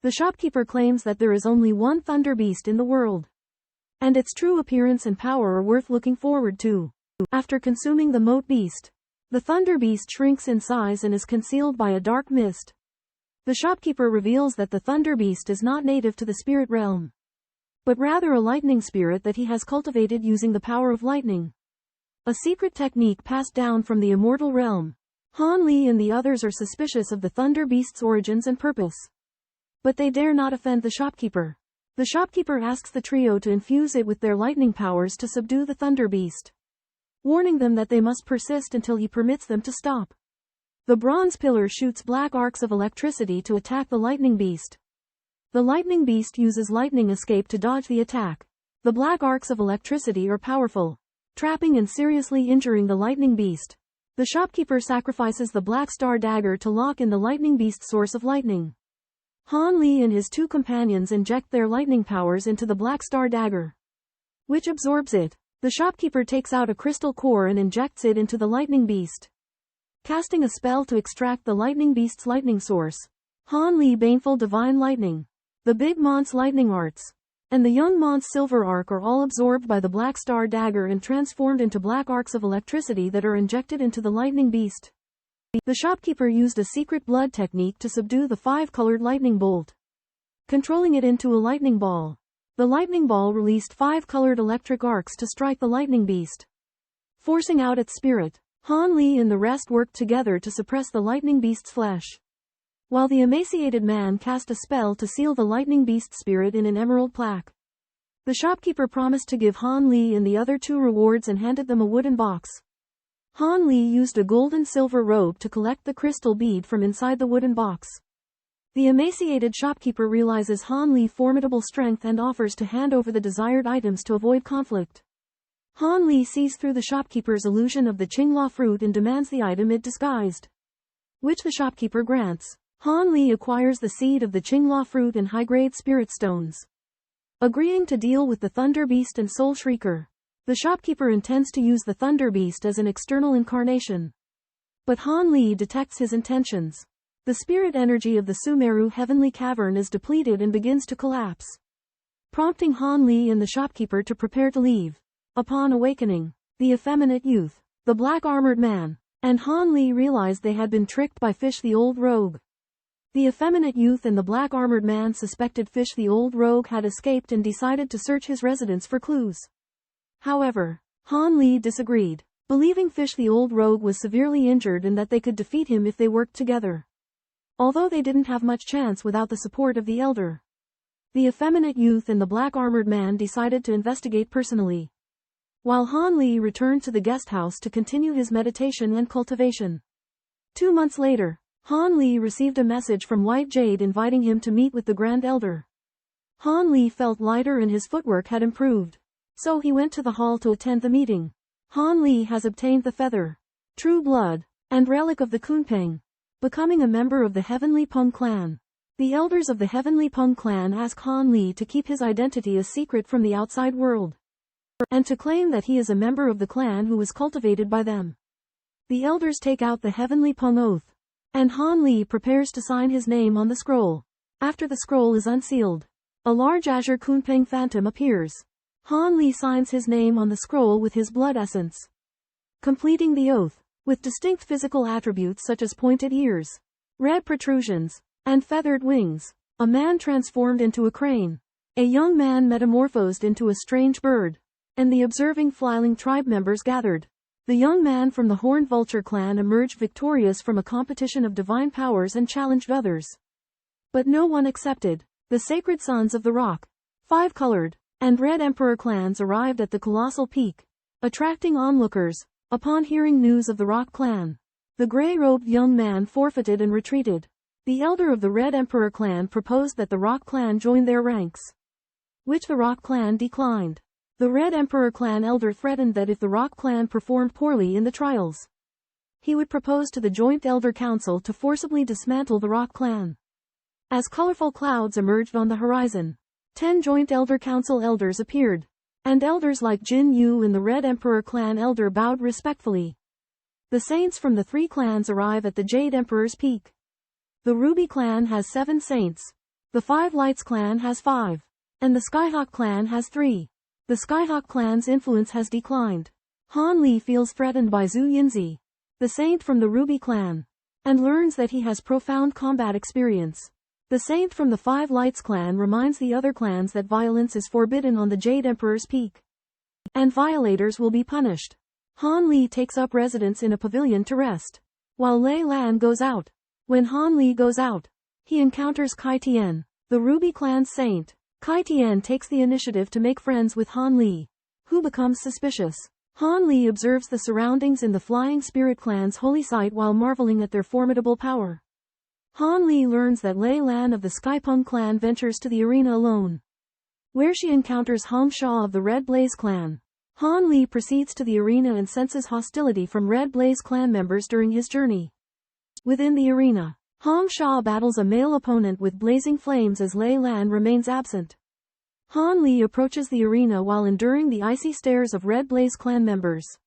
The shopkeeper claims that there is only one thunder beast in the world, and its true appearance and power are worth looking forward to. After consuming the moat beast, the thunder beast shrinks in size and is concealed by a dark mist. The shopkeeper reveals that the thunder beast is not native to the spirit realm, but rather a lightning spirit that he has cultivated using the power of lightning, a secret technique passed down from the immortal realm. Han Li and the others are suspicious of the thunder beast's origins and purpose, but they dare not offend the shopkeeper. The shopkeeper asks the trio to infuse it with their lightning powers to subdue the thunder beast, warning them that they must persist until he permits them to stop. The bronze pillar shoots black arcs of electricity to attack the lightning beast. The lightning beast uses lightning escape to dodge the attack. The black arcs of electricity are powerful, trapping and seriously injuring the lightning beast. The shopkeeper sacrifices the black star dagger to lock in the lightning beast's source of lightning. Han Li and his two companions inject their lightning powers into the black star dagger, which absorbs it. The shopkeeper takes out a crystal core and injects it into the lightning beast, casting a spell to extract the lightning beast's lightning source. Han Li baneful divine lightning, the big Mont's lightning arts, and the young Mont's silver arc are all absorbed by the black star dagger and transformed into black arcs of electricity that are injected into the lightning beast. The shopkeeper used a secret blood technique to subdue the 5-colored lightning bolt, controlling it into a lightning ball. The lightning ball released 5-colored electric arcs to strike the lightning beast, forcing out its spirit. Han Li and the rest worked together to suppress the lightning beast's flesh, while the emaciated man cast a spell to seal the lightning beast's spirit in an emerald plaque. The shopkeeper promised to give Han Li and the other two rewards and handed them a wooden box. Han Li used a gold and silver robe to collect the crystal bead from inside the wooden box. The emaciated shopkeeper realizes Han Li's formidable strength and offers to hand over the desired items to avoid conflict. Han Li sees through the shopkeeper's illusion of the Qingla fruit and demands the item it disguised, which the shopkeeper grants. Han Li acquires the seed of the Qingla fruit and high-grade spirit stones, agreeing to deal with the Thunder Beast and Soul Shrieker. The shopkeeper intends to use the Thunder Beast as an external incarnation, but Han Li detects his intentions. The spirit energy of the Sumeru heavenly cavern is depleted and begins to collapse, prompting Han Li and the shopkeeper to prepare to leave. Upon awakening, the effeminate youth, the black-armored man, and Han Li realized they had been tricked by Fish the Old Rogue. The effeminate youth and the black-armored man suspected Fish the Old Rogue had escaped and decided to search his residence for clues. However, Han Li disagreed, believing Fish the Old Rogue was severely injured and that they could defeat him if they worked together. Although they didn't have much chance without the support of the elder. The effeminate youth and the black-armored man decided to investigate personally, while Han Li returned to the guest house to continue his meditation and cultivation. 2 months later, Han Li received a message from White Jade inviting him to meet with the Grand Elder. Han Li felt lighter and his footwork had improved, so he went to the hall to attend the meeting. Han Li has obtained the feather, true blood, and relic of the Kunpeng, becoming a member of the Heavenly Peng Clan. The elders of the Heavenly Peng Clan ask Han Li to keep his identity a secret from the outside world, and to claim that he is a member of the clan who was cultivated by them. The elders take out the Heavenly Peng Oath, and Han Li prepares to sign his name on the scroll. After the scroll is unsealed, a large azure Kunpeng phantom appears. Han Li signs his name on the scroll with his blood essence, completing the oath, with distinct physical attributes such as pointed ears, red protrusions, and feathered wings. A man transformed into a crane, a young man metamorphosed into a strange bird, and the observing flying tribe members gathered. The young man from the Horned Vulture clan emerged victorious from a competition of divine powers and challenged others. But no one accepted. The Sacred Sons of the Rock, Five-Colored, and Red Emperor clans arrived at the colossal peak, attracting onlookers. Upon hearing news of the Rock clan, the gray-robed young man forfeited and retreated. The elder of the Red Emperor clan proposed that the Rock clan join their ranks, which the Rock clan declined. The Red Emperor clan elder threatened that if the Rock clan performed poorly in the trials, he would propose to the Joint Elder Council to forcibly dismantle the Rock clan. As colorful clouds emerged on the horizon, 10 Joint Elder Council elders appeared, and elders like Jin Yu and the Red Emperor clan elder bowed respectfully. The saints from the 3 clans arrive at the Jade Emperor's peak. The Ruby clan has 7 saints, the 5 Lights clan has 5, and the Skyhawk clan has 3. The Skyhawk clan's influence has declined. Han Li feels threatened by Zhu Yinzi, the saint from the Ruby clan, and learns that he has profound combat experience. The saint from the 5 Lights clan reminds the other clans that violence is forbidden on the Jade Emperor's peak, and violators will be punished. Han Li takes up residence in a pavilion to rest, while Lei Lan goes out. When Han Li goes out, he encounters Qianqian, the Ruby clan's saint. Qianqian takes the initiative to make friends with Han Li, who becomes suspicious. Han Li observes the surroundings in the Flying Spirit clan's holy site while marveling at their formidable power. Han Li learns that Lei Lan of the Skypeng clan ventures to the arena alone, where she encounters Hong Sha of the Red Blaze clan. Han Li proceeds to the arena and senses hostility from Red Blaze clan members during his journey. Within the arena, Hong Sha battles a male opponent with blazing flames as Lei Lan remains absent. Han Li approaches the arena while enduring the icy stares of Red Blaze clan members.